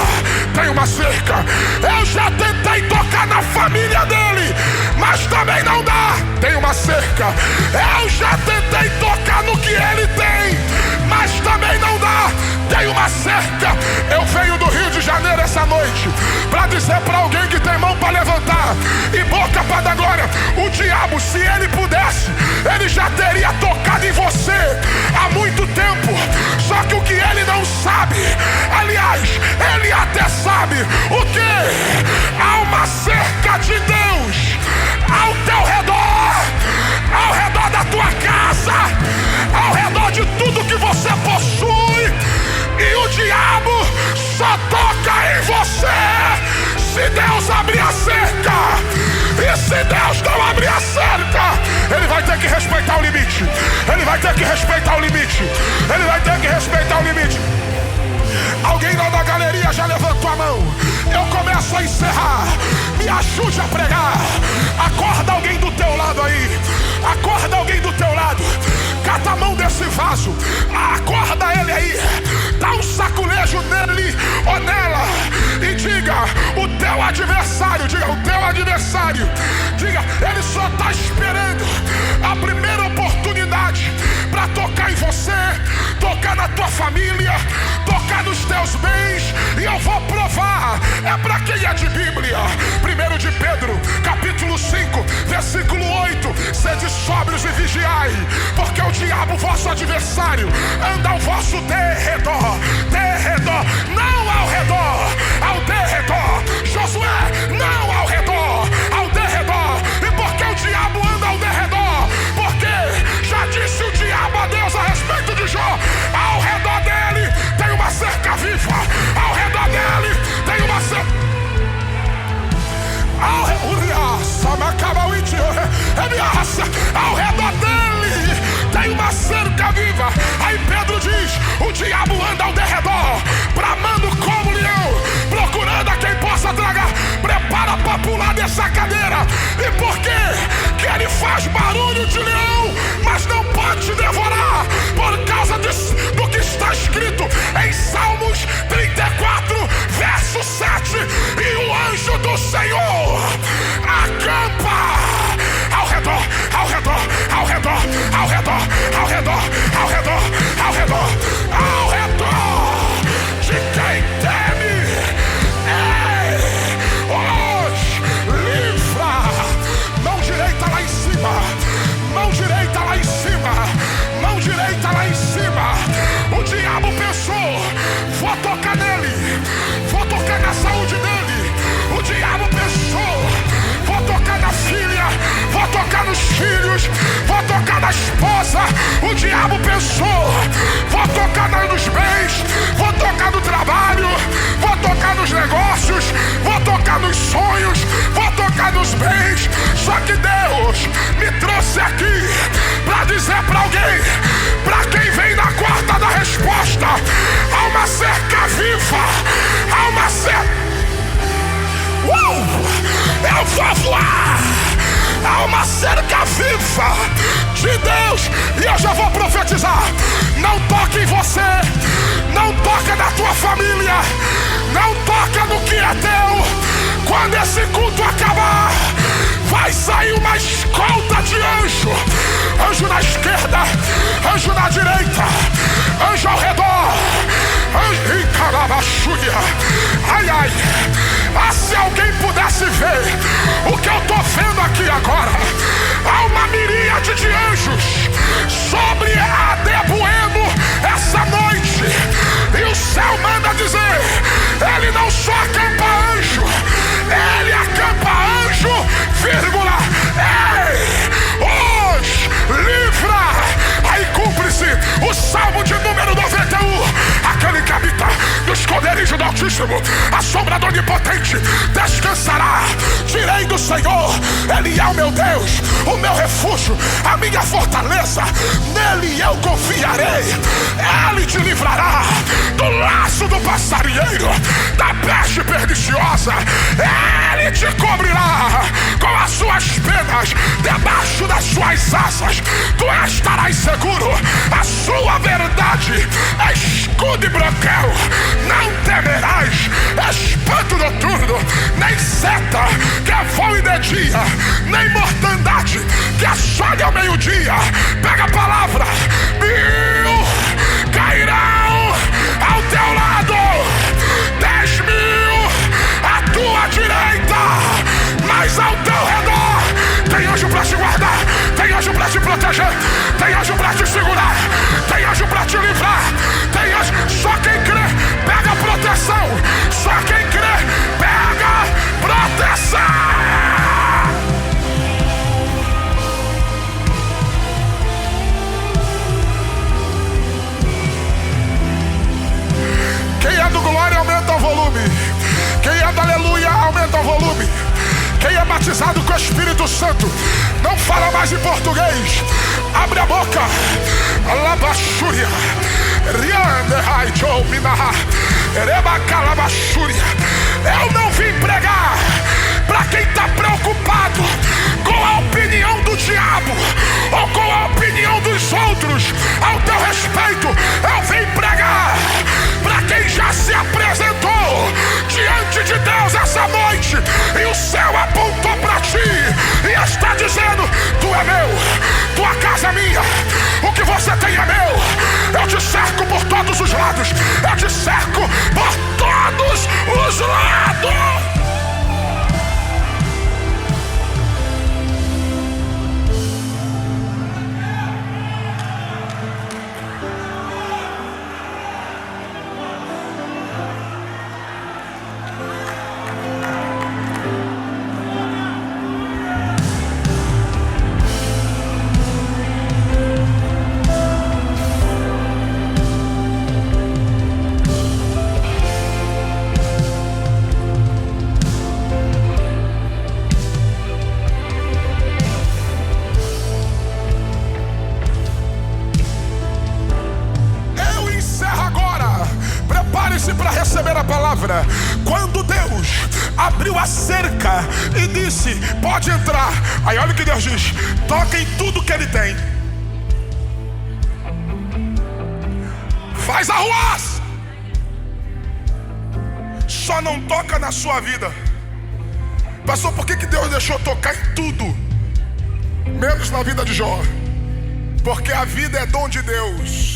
tem uma cerca. Eu já tentei tocar na família dele, mas também não dá, tem uma cerca. Eu já tentei tocar no que ele tem, mas também não dá, tem uma cerca. Eu venho do Rio de Janeiro essa noite para dizer para alguém que tem mão para levantar e boca para dar glória: o diabo, se ele pudesse, ele já teria tocado em você há muito tempo. Só que o que ele não sabe, aliás, ele até sabe o que? Há uma cerca de Deus ao teu redor, ao redor da tua casa, ao redor de tudo que você possui. E o diabo só toca em você se Deus abrir a cerca. E se Deus não abrir a cerca, ele vai ter que respeitar o limite. Ele vai ter que respeitar o limite. Ele vai ter que respeitar o limite. Alguém lá da galeria já levantou a mão. Eu começo a encerrar. Me ajude a pregar. Acorda alguém do teu lado aí. Acorda alguém do teu lado. Cata a mão desse vaso. Acorda ele aí. Dá um saculejo nele ou nela. E diga: o teu adversário. Diga: o teu adversário. Diga: ele só está esperando a primeira oportunidade para tocar em você, tocar na tua família, tocar nos teus bens. E eu vou provar. É para quem é de Bíblia. 1 de Pedro, capítulo 5, versículo 8. Sede sóbrios e vigiai, porque o diabo, vosso adversário, anda ao vosso derredor. Derredor, não ao redor, ao derredor. Josué, não ao redor, ao derredor. E por que o diabo anda ao derredor? Porque já disse o diabo a Deus a respeito de Jó: ao redor dele tem uma cerca viva, ao redor dele tem uma cerca. Ao redor dele tem uma cerca viva. Aí Pedro diz: o diabo anda ao derredor, bramando como leão, procurando a quem possa tragar. Prepara para pular dessa cadeira. E por quê? Que ele faz barulho de leão, mas não pode te devorar, por causa do que está escrito em Salmos 34, verso 7. E o anjo do Senhor acampa ao redor, ao redor, ao redor, ao redor, ao redor, ao redor, ao redor, ao redor de quem teme. Os livra. Mão direita lá em cima, mão direita lá em cima, mão direita lá em cima. O diabo pensou: vou tocar nele, vou tocar na saúde dele. O diabo pensou: vou tocar na filha, vou tocar nos filhos, vou tocar na esposa. O diabo pensou: vou tocar nos bens, vou tocar no trabalho, vou tocar nos negócios, vou tocar nos sonhos, vou tocar nos bens. Só que Deus me trouxe aqui para dizer para alguém, para quem vem na quarta da resposta: há uma cerca viva, há uma cerca. Eu vou voar. Há uma cerca viva de Deus. E eu já vou profetizar: não toque em você, não toca na Quando esse culto acabar, vai sair uma escolta de anjo. Anjo na esquerda, anjo na direita, anjo ao redor, anjo em calabachúria. Ai, ai. Ah, se alguém pudesse ver o que eu tô vendo aqui agora. Há uma miríade de anjos sobre a Debueno essa noite. E o céu manda dizer: ele não só acampa anjo, ele acampa anjo, vírgula, ei, os livra. Aí cumpre-se o Salmo de número 91. Aquele que habita no esconderijo do Altíssimo, a sombra do Onipotente descansará. Direi do Senhor: ele é o meu Deus, o meu refúgio, a minha fortaleza. Nele eu confiarei. Ele te livrará do laço do passarinheiro, da peste perniciosa. Ele te cobrirá com as suas penas, debaixo das suas asas tu estarás seguro. A sua verdade é escudo e broquel. Não temerás espanto noturno, nem seta que voe de dia, nem mortandade que assolhe ao meio-dia. Pega a palavra: 1000 cairão ao teu lado, 10.000 à tua direita, mas ao teu redor tem anjo para te guardar, tem anjo para te proteger, tem anjo para te segurar, tem anjo para te livrar, tem anjo. Só quem crê pega proteção, só quem crê pega proteção. Quem é do glória aumenta o volume. Quem é do aleluia aumenta o volume. Quem é batizado com o Espírito Santo não fala mais em português. Abre a boca. Alabachúria. Eu não vim pregar para quem está preocupado com a opinião do diabo ou com a opinião dos outros ao teu respeito. Eu vim pregar para quem já se apresentou diante de Deus essa noite e o céu apontou para ti e está dizendo: tu é meu, tua casa é minha, o que você tem é meu. Eu te cerco por todos os lados, eu te cerco por todos os lados. Para receber a palavra. Quando Deus abriu a cerca e disse: pode entrar, aí olha o que Deus diz: toca em tudo que ele tem, faz arruaça, só não toca na sua vida. Pastor, por que Deus deixou tocar em tudo menos na vida de Jó? Porque a vida é dom de Deus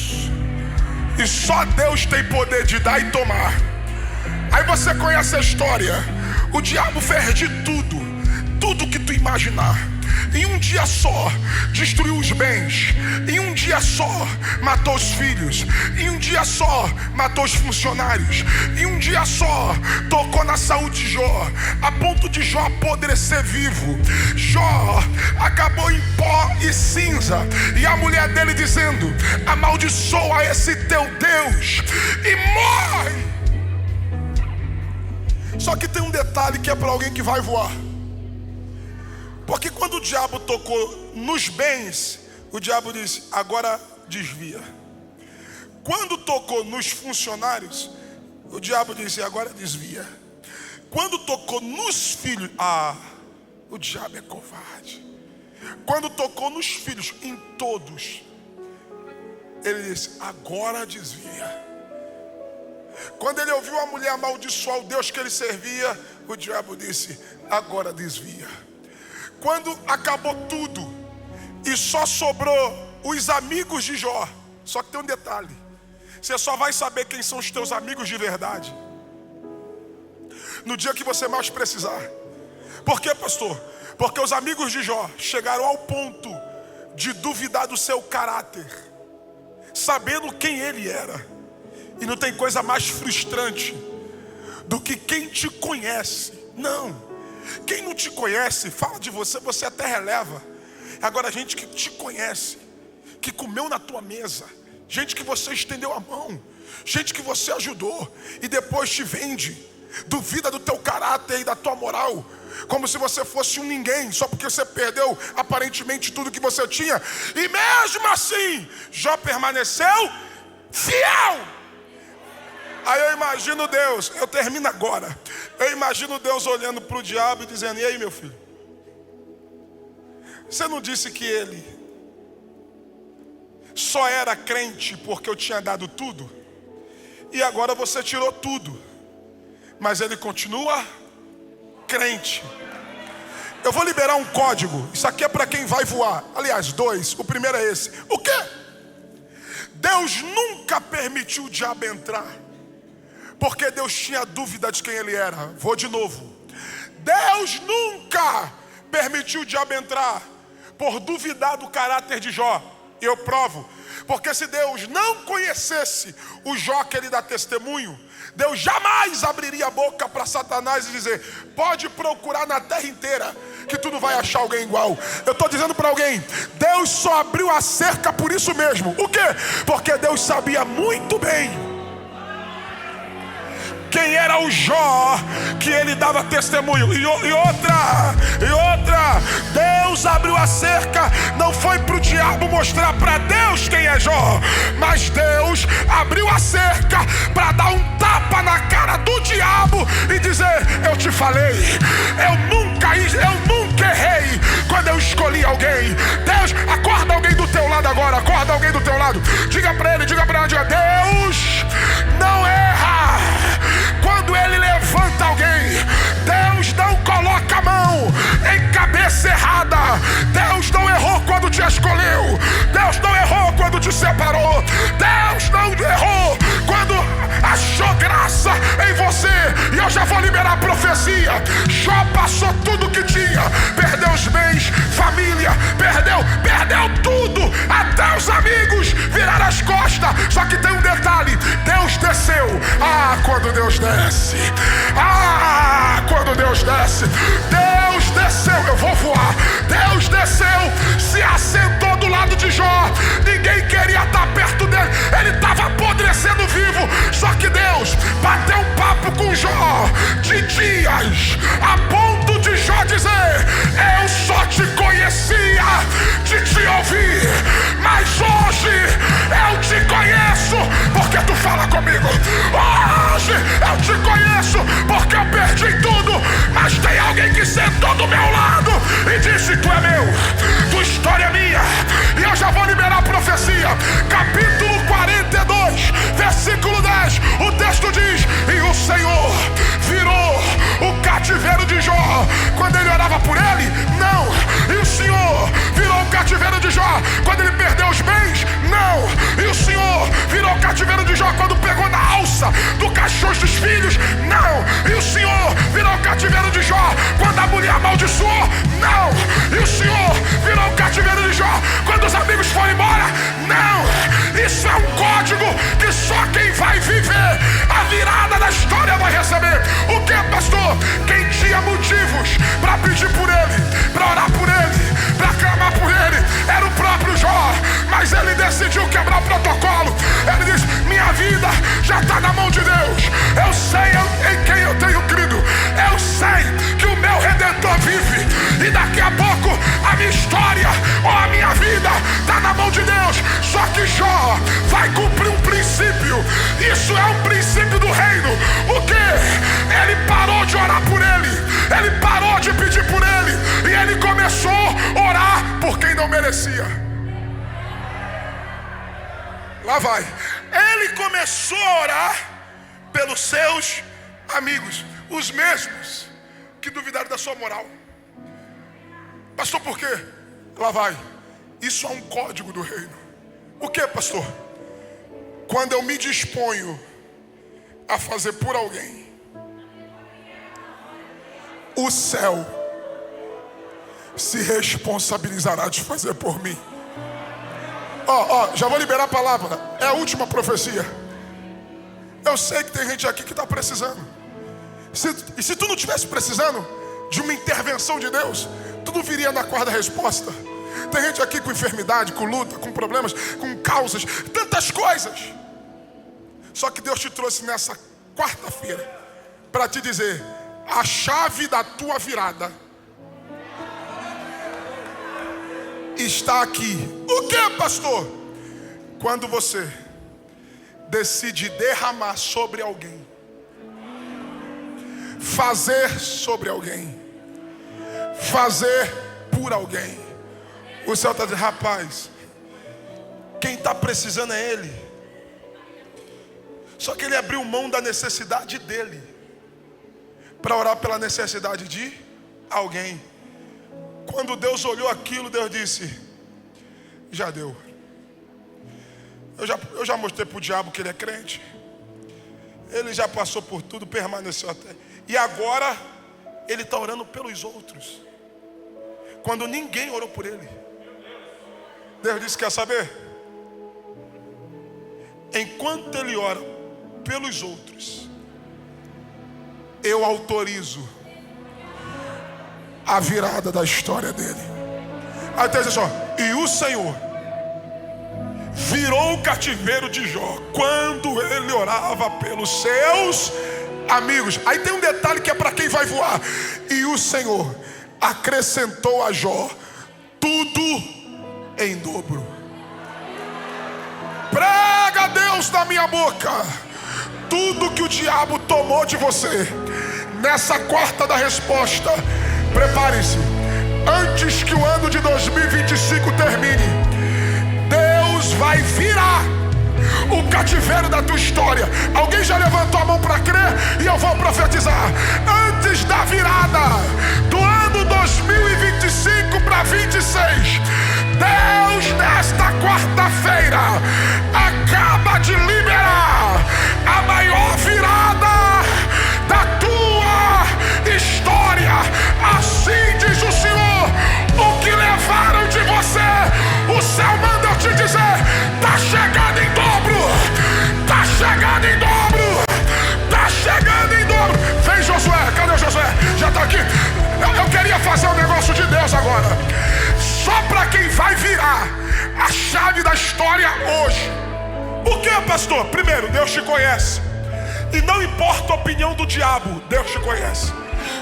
e só Deus tem poder de dar e tomar. Aí você conhece a história. O diabo fez de tudo, tudo que tu imaginar. Em um dia só destruiu os bens. Em um dia só matou os filhos. Em um dia só matou os funcionários. Em um dia só tocou na saúde de Jó, a ponto de Jó apodrecer vivo. Jó acabou em pó e cinza. E a mulher dele dizendo: amaldiçoa esse teu Deus e morre. Só que tem um detalhe que é para alguém que vai voar. Porque quando o diabo tocou nos bens, o diabo disse: agora desvia. Quando tocou nos funcionários, o diabo disse: agora desvia. Quando tocou nos filhos, o diabo é covarde. Quando tocou nos filhos, em todos, ele disse: agora desvia. Quando ele ouviu a mulher amaldiçoar o Deus que ele servia, o diabo disse: agora desvia. Quando acabou tudo e só sobrou os amigos de Jó, só que tem um detalhe: você só vai saber quem são os teus amigos de verdade no dia que você mais precisar. Por quê, pastor? Porque os amigos de Jó chegaram ao ponto de duvidar do seu caráter, sabendo quem ele era. E não tem coisa mais frustrante do que quem te conhece. Não, quem não te conhece fala de você, você até releva. Agora, gente que te conhece, que comeu na tua mesa, gente que você estendeu a mão, gente que você ajudou e depois te vende, duvida do teu caráter e da tua moral, como se você fosse um ninguém, só porque você perdeu aparentemente tudo que você tinha. E mesmo assim, Jó permaneceu fiel. Aí eu imagino Deus, eu termino agora. Eu imagino Deus olhando para o diabo e dizendo: e aí, meu filho? Você não disse que ele só era crente porque eu tinha dado tudo? E agora você tirou tudo, mas ele continua crente. Eu vou liberar um código. Isso aqui é para quem vai voar. Aliás, 2. O primeiro é esse. O quê? Deus nunca permitiu o diabo entrar porque Deus tinha dúvida de quem ele era. Vou de novo. Deus nunca permitiu o diabo entrar por duvidar do caráter de Jó. E eu provo. Porque se Deus não conhecesse o Jó que ele dá testemunho, Deus jamais abriria a boca para Satanás e dizer: pode procurar na terra inteira que tu não vai achar alguém igual. Eu estou dizendo para alguém: Deus só abriu a cerca por isso mesmo. O quê? Porque Deus sabia muito bem quem era o Jó que ele dava testemunho. E outra, Deus abriu a cerca, não foi para o diabo mostrar para Deus quem é Jó, mas Deus abriu a cerca para dar um tapa na cara do diabo e dizer: eu te falei, eu nunca errei quando eu escolhi alguém. Deus, acorda alguém do teu lado agora, acorda alguém do teu lado, diga para ele, diga: Deus não erra quando ele levanta alguém. Deus não coloca a mão em cabeça errada. Deus não errou quando te escolheu. Deus não errou quando te separou. Deus não errou quando achou graça em você. E eu já vou liberar a profecia. Jó passou tudo que tinha, perdeu os bens, família, perdeu tudo, até os amigos viraram as costas. Só que tem um detalhe: Deus desceu. Quando Deus desce, quando Deus desce, Deus desceu. Eu vou voar. Deus desceu, se assentou do lado de Jó. Ninguém queria estar perto dele, ele estava apodrecendo vivo. Só que Deus bateu um papo com Jó de dias, a ponto de Jó dizer: eu só te conhecia de te ouvir, mas hoje eu te conheço porque tu fala comigo. Hoje eu te conheço porque eu perdi tudo, mas tem alguém que sentou do meu lado e disse: tu é meu, tua história é minha. E eu já vou liberar a profecia. Capítulo 42, versículo 10. O texto diz: e o Senhor virou o cativeiro de Jó quando ele orava por ele? Não. E o Senhor virou o cativeiro de Jó quando ele perdeu os bens? Não. E o Senhor virou o cativeiro de Jó quando pegou na alça do cachorro dos filhos? Não. E o Senhor virou o cativeiro de Jó quando a mulher amaldiçoou? Não. E o Senhor virou o cativeiro de Jó quando os amigos foram embora? Não. Isso é um código que só quem vai viver a virada da história vai receber. O que, pastor? Quem tinha motivos para pedir por ele, para orar por ele, para clamar por ele, era o próprio Jó. Mas ele decidiu quebrar o protocolo. Ele disse: minha vida já está na mão de Deus. Eu sei em quem eu tenho crido. Eu sei que o meu Redentor vive. E daqui a pouco a minha história ou a minha vida está na mão de Deus. Só que Jó vai cumprir um princípio. Isso é um princípio do reino. O que? Ele parou de orar por ele. Ele parou de pedir por ele. E ele começou a orar por quem não merecia. Lá vai. Ele começou a orar pelos seus amigos, os mesmos que duvidaram da sua moral. Pastor, por quê? Lá vai. Isso é um código do reino. O que, pastor? Quando eu me disponho a fazer por alguém, o céu se responsabilizará de fazer por mim. Já vou liberar a palavra. É a última profecia. Eu sei que tem gente aqui que está precisando. E se tu não estivesse precisando de uma intervenção de Deus, tu não viria na quarta resposta. Tem gente aqui com enfermidade, com luta, com problemas, com causas, tantas coisas. Só que Deus te trouxe nessa quarta-feira para te dizer: a chave da tua virada está aqui. O que, pastor? Quando você decide derramar sobre alguém, fazer sobre alguém, fazer por alguém, o céu está dizendo: rapaz, quem está precisando é ele. Só que ele abriu mão da necessidade dele para orar pela necessidade de alguém. Quando Deus olhou aquilo, Deus disse: já deu. Eu já mostrei para o diabo que ele é crente. Ele já passou por tudo, permaneceu até. E agora ele está orando pelos outros, quando ninguém orou por ele. Deus disse: quer saber? Enquanto ele ora pelos outros, eu autorizo a virada da história dele. Aí tem assim, e o Senhor virou o cativeiro de Jó quando ele orava pelos seus amigos. Aí tem um detalhe que é para quem vai voar. E o Senhor acrescentou a Jó tudo em dobro. Prega Deus na minha boca. Tudo que o diabo tomou de você, nessa quarta da resposta, prepare-se. Antes que o ano de 2025 termine, Deus vai virar o cativeiro da tua história. Alguém já levantou a mão para crer? E eu vou profetizar. Antes da virada do ano 2025 para 26, Deus nesta quarta-feira acaba de liberar a maior virada da tua história. Assim diz o Senhor: o que levaram de você, o céu manda eu te dizer, tá chegando em dobro, tá chegando em dobro, tá chegando em dobro. Vem Josué, cadê o Josué? Já tá aqui. Eu queria fazer um negócio de Deus agora, só para quem vai virar a chave da história hoje. O que, pastor? Primeiro, Deus te conhece, e não importa a opinião do diabo, Deus te conhece.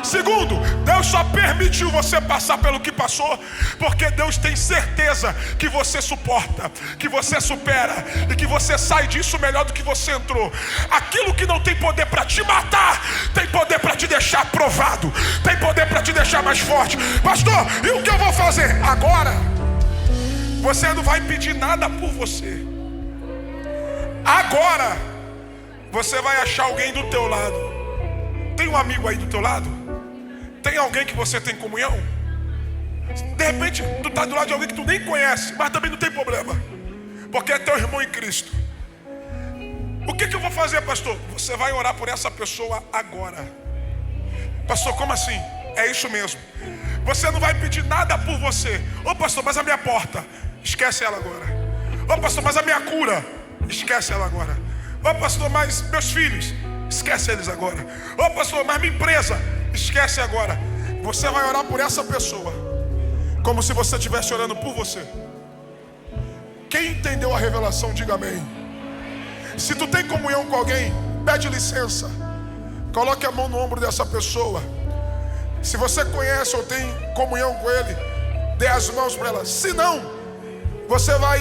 Segundo, Deus só permitiu você passar pelo que passou porque Deus tem certeza que você suporta, que você supera e que você sai disso melhor do que você entrou. Aquilo que não tem poder para te matar, tem poder para te deixar provado, tem poder para te deixar mais forte. Pastor, e o que eu vou fazer? Agora, você não vai pedir nada por você. Agora, você vai achar alguém do teu lado. Tem um amigo aí do teu lado? Tem alguém que você tem comunhão? De repente, tu está do lado de alguém que tu nem conhece, mas também não tem problema, porque é teu irmão em Cristo. O que eu vou fazer, pastor? Você vai orar por essa pessoa agora. Pastor, como assim? É isso mesmo. Você não vai pedir nada por você. Ô pastor, mas a minha porta, esquece ela agora. Ô pastor, mas a minha cura, esquece ela agora. Ô pastor, mas meus filhos, esquece eles agora. Ô pastor, mas minha empresa, esquece agora. Você vai orar por essa pessoa como se você estivesse orando por você. Quem entendeu a revelação, diga amém. Se tu tem comunhão com alguém, pede licença, coloque a mão no ombro dessa pessoa. Se você conhece ou tem comunhão com ele, dê as mãos para ela. Se não, você vai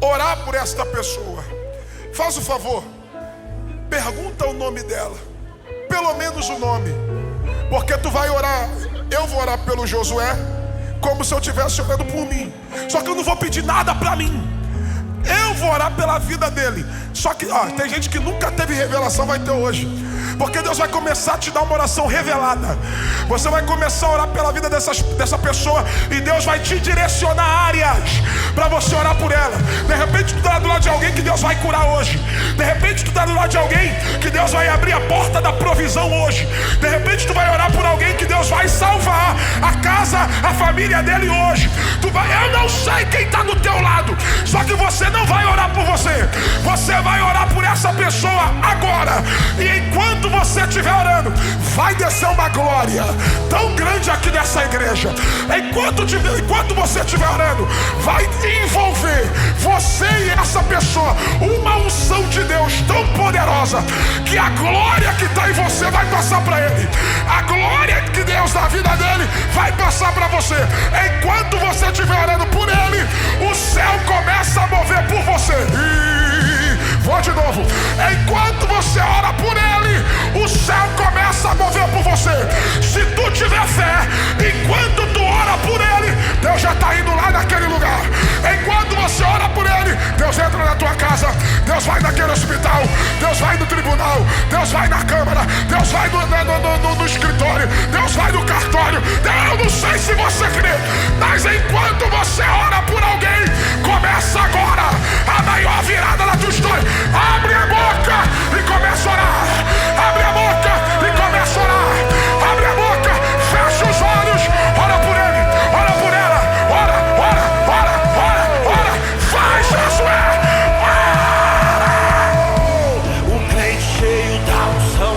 orar por esta pessoa. Faz o favor, pergunta o nome dela, pelo menos o nome, porque tu vai orar. Eu vou orar pelo Josué como se eu estivesse orando por mim, só que eu não vou pedir nada para mim. Eu vou orar pela vida dele. Só que tem gente que nunca teve revelação, vai ter hoje. Porque Deus vai começar a te dar uma oração revelada. Você vai começar a orar pela vida dessa pessoa, e Deus vai te direcionar áreas para você orar por ela. De repente tu está do lado de alguém que Deus vai curar hoje. De repente tu está do lado de alguém que Deus vai abrir a porta da provisão hoje. De repente tu vai orar por alguém que Deus vai salvar a casa, a família dele hoje. Eu não sei quem está do teu lado, só que você não vai orar por você. Você vai orar por essa pessoa agora. E enquanto você estiver orando, vai descer uma glória tão grande aqui nessa igreja. Enquanto você estiver orando, vai envolver você e essa pessoa uma unção de Deus tão poderosa, que a glória que está em você vai passar para ele. A glória que Deus na vida dele vai passar para você. Enquanto você estiver orando por ele, o céu começa a mover por você. Vou de novo. Enquanto você ora por ele, o céu começa a mover por você. Se tu tiver fé, enquanto tu ora por ele, Deus já está indo lá naquele lugar. Enquanto você ora por ele, Deus entra na tua casa, Deus vai naquele hospital, Deus vai no tribunal, Deus vai na câmara, Deus vai no escritório, Deus vai no cartório. Eu não sei se você crê, mas enquanto você ora por alguém, começa agora a maior virada da tua história. Abre a boca e começa a orar. Abre a boca e começa a orar. Abre a boca, fecha os olhos, ora por ele, ora por ela, ora. Vai, Josué! O crente cheio da unção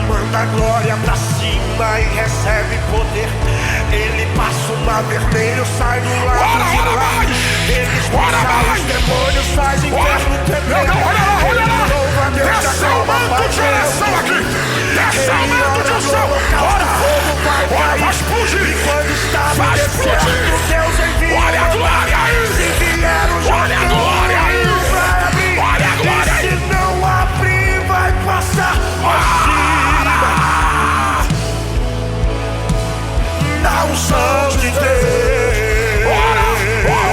manda a glória pra cima e recebe poder. Ele passa o mar vermelho, sai do lado de lá. Ele expulsa os demônios, faz inferno tremer. Olha lá! Desce o manto de oração aqui! Desce o manto de oração! Ora, vai explodir! Vai explodir! Olha a glória aí! Olha a glória aí! Olha a glória aí! Se não abrir, vai passar por cima. Na unção de Deus.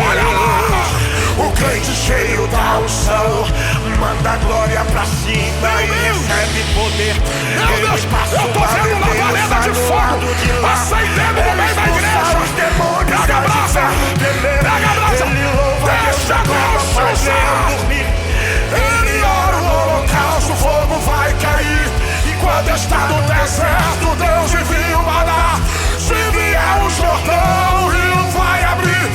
Olha lá! O crente cheio da unção manda a glória pra cima e recebe poder. Meu Deus, eu tô vendo uma labareda de fogo acendendo no meio da igreja. Pega a brasa, pega a brasa, deixa Deus se usar. Ele ora no holocausto, o fogo vai cair. E quando está no deserto, Deus envia o maná. Se vier o Jordão, o rio vai abrir.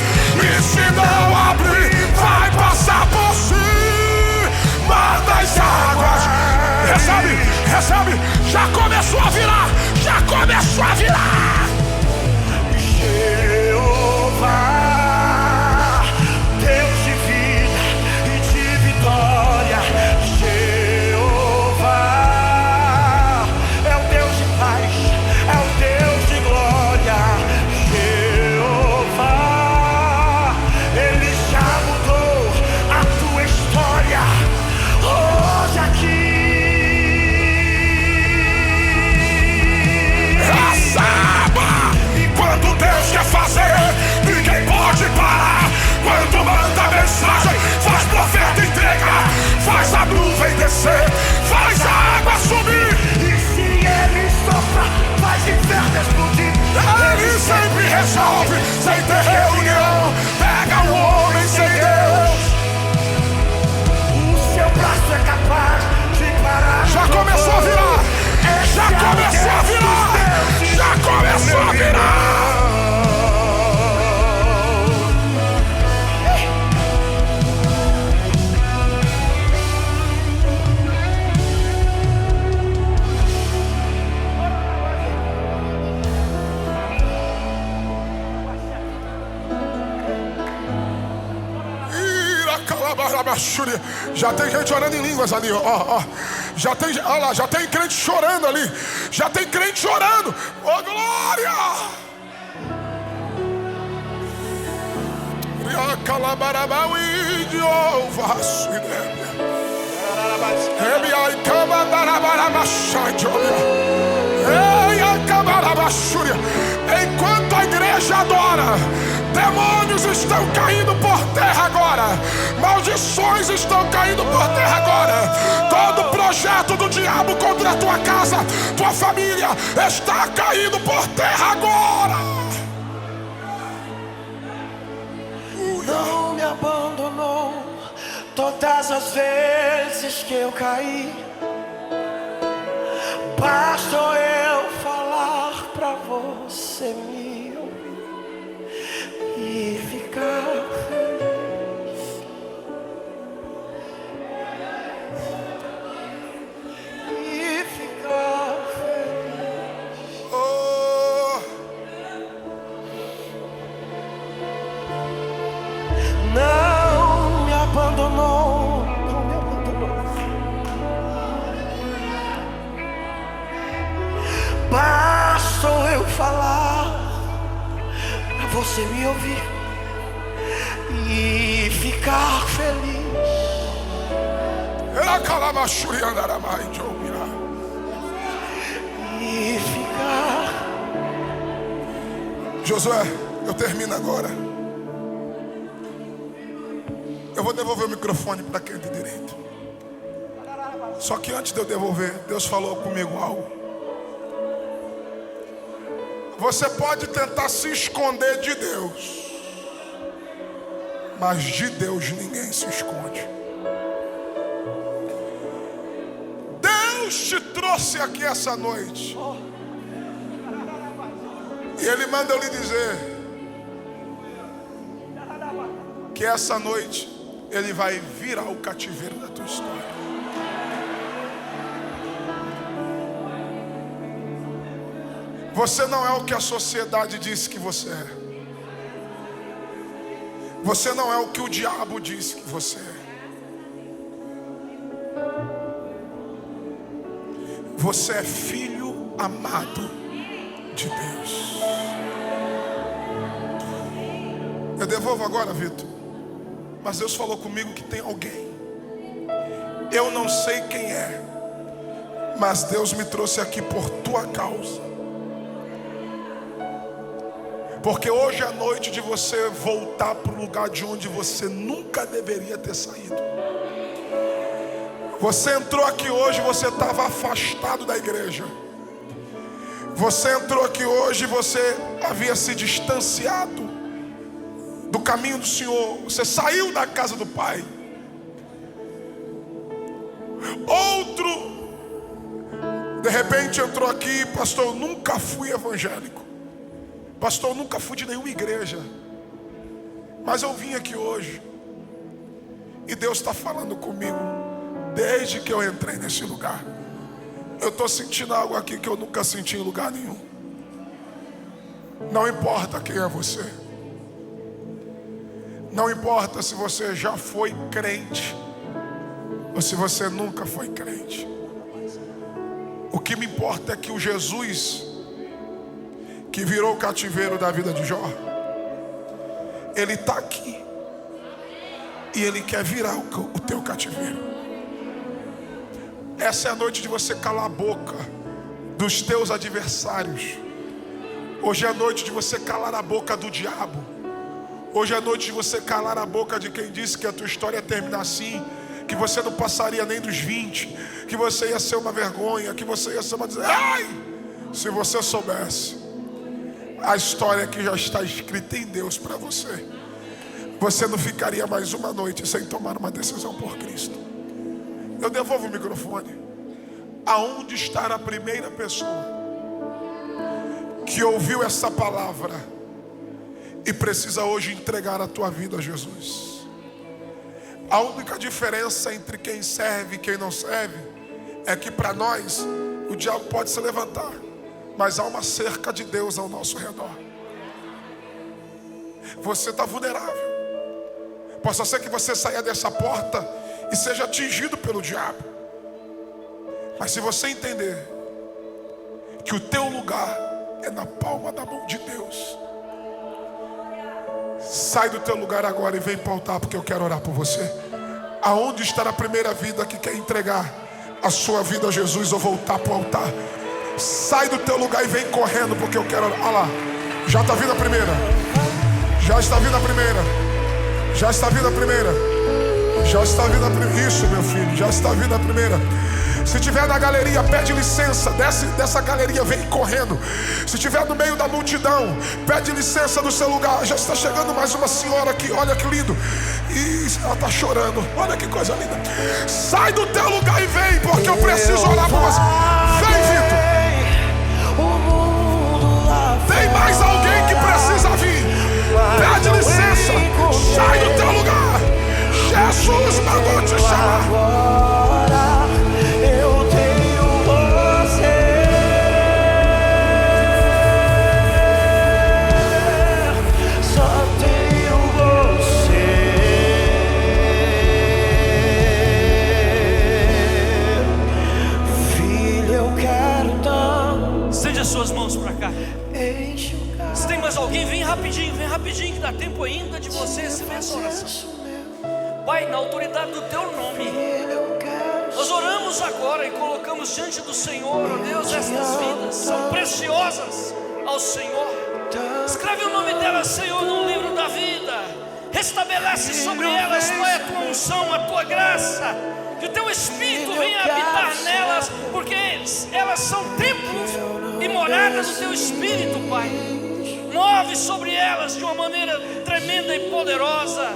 E se não abrir, vai passar por cima das águas. Recebe, já começou a virar, Jeová, Deus de vida e de vitória. Jeová é o Deus de paz, é o Deus de glória. Jeová, Ele já mudou a tua história hoje aqui. Quando Deus quer fazer, ninguém pode parar. Quando manda mensagem, faz profeta entregar, faz a nuvem descer, faz a água subir. E se Ele sopra, faz inferno explodir. Ele sempre resolve, sem ter reunião. Pega o homem sem Deus. O seu braço é capaz de parar. Já começou a virar, já começou a virar, já começou a virar. Já tem gente orando em línguas ali, ó. Já tem, olha lá, já tem crente chorando ali. Já tem crente chorando. Ô, glória! Enquanto a igreja adora, demônios estão caindo por terra agora. maldições estão caindo por terra agora. Todo projeto do diabo contra a tua casa, tua família, está caindo por terra agora. Não me abandonou todas as vezes que eu caí. Basta eu falar pra você me ouvir e ficar feliz. E ficar feliz. Oh. Não me abandonou, não me abandonou. Basta eu falar pra você me ouvir e ficar feliz. E ficar. Josué, eu termino agora. Eu vou devolver o microfone para quem é de direito. Só que antes de eu devolver, Deus falou comigo algo. Você pode tentar se esconder de Deus, mas de Deus ninguém se esconde. Deus te trouxe aqui essa noite, e Ele manda eu lhe dizer que essa noite Ele vai virar o cativeiro da tua história. Você não é o que a sociedade diz que você é. Você não é o que o diabo diz que você é. Você é filho amado de Deus. Eu devolvo agora, Vitor. Mas Deus falou comigo que tem alguém. Eu não sei quem é, mas Deus me trouxe aqui por tua causa. Porque hoje é a noite de você voltar para o lugar de onde você nunca deveria ter saído. Você entrou aqui hoje, você estava afastado da igreja. Você entrou aqui hoje, você havia se distanciado do caminho do Senhor. Você saiu da casa do Pai. Outro, de repente entrou aqui, pastor, eu nunca fui evangélico. Pastor, eu nunca fui de nenhuma igreja, mas eu vim aqui hoje e Deus está falando comigo desde que eu entrei nesse lugar. Eu estou sentindo algo aqui que eu nunca senti em lugar nenhum. Não importa quem é você, não importa se você já foi crente ou se você nunca foi crente. O que me importa é que o Jesus que virou o cativeiro da vida de Jó, Ele está aqui e Ele quer virar o teu cativeiro. Essa é a noite de você calar a boca dos teus adversários. Hoje é a noite de você calar a boca do diabo. Hoje é a noite de você calar a boca de quem disse que a tua história ia terminar assim, que você não passaria nem dos 20, que você ia ser uma vergonha, que você ia ser uma... Ai! Se você soubesse a história que já está escrita em Deus para você, você não ficaria mais uma noite sem tomar uma decisão por Cristo. Eu devolvo o microfone. Aonde está a primeira pessoa que ouviu essa palavra e precisa hoje entregar a tua vida a Jesus? A única diferença entre quem serve e quem não serve é que para nós o diabo pode se levantar, mas há uma cerca de Deus ao nosso redor. Você está vulnerável. Possa ser que você saia dessa porta e seja atingido pelo diabo. Mas se você entender que o teu lugar é na palma da mão de Deus, sai do teu lugar agora e vem para o altar, porque eu quero orar por você. Aonde está a primeira vida que quer entregar a sua vida a Jesus ou voltar para o altar? Sai do teu lugar e vem correndo, porque eu quero orar. Olha lá, já está vindo a primeira. Já está vindo a primeira. Já está vindo a primeira. Já está vindo a primeira. Isso, meu filho, já está vindo a primeira. Se tiver na galeria, pede licença. Desce dessa galeria, vem correndo. Se tiver no meio da multidão, pede licença do seu lugar. Já está chegando mais uma senhora aqui. Olha que lindo. E ela está chorando. Olha que coisa linda. Sai do teu lugar e vem, porque eu preciso orar por você. Vem, Vitor. Tem mais alguém que precisa vir. Pede licença. Sai do teu lugar. Jesus mandou te chamar. Suas mãos para cá. Se tem mais alguém, vem rapidinho, que dá tempo ainda de você se ver essa oração. Pai, na autoridade do teu nome, nós oramos agora e colocamos diante do Senhor, ó Deus, estas vidas são preciosas ao Senhor. Escreve o nome delas, Senhor, no livro da vida. Restabelece sobre elas, Pai, a tua unção, a tua graça. Que o teu Espírito venha habitar nelas, porque elas são templos e morada do teu Espírito, Pai. Move sobre elas de uma maneira tremenda e poderosa.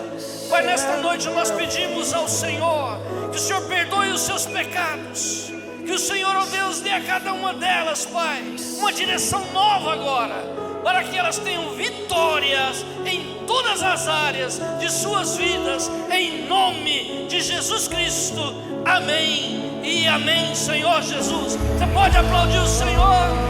Pai, nesta noite nós pedimos ao Senhor que o Senhor perdoe os seus pecados. Que o Senhor, ó Deus, dê a cada uma delas, Pai, uma direção nova agora, para que elas tenham vitórias em todas as áreas de suas vidas, em nome de Jesus Cristo. Amém e amém, Senhor Jesus. Você pode aplaudir o Senhor?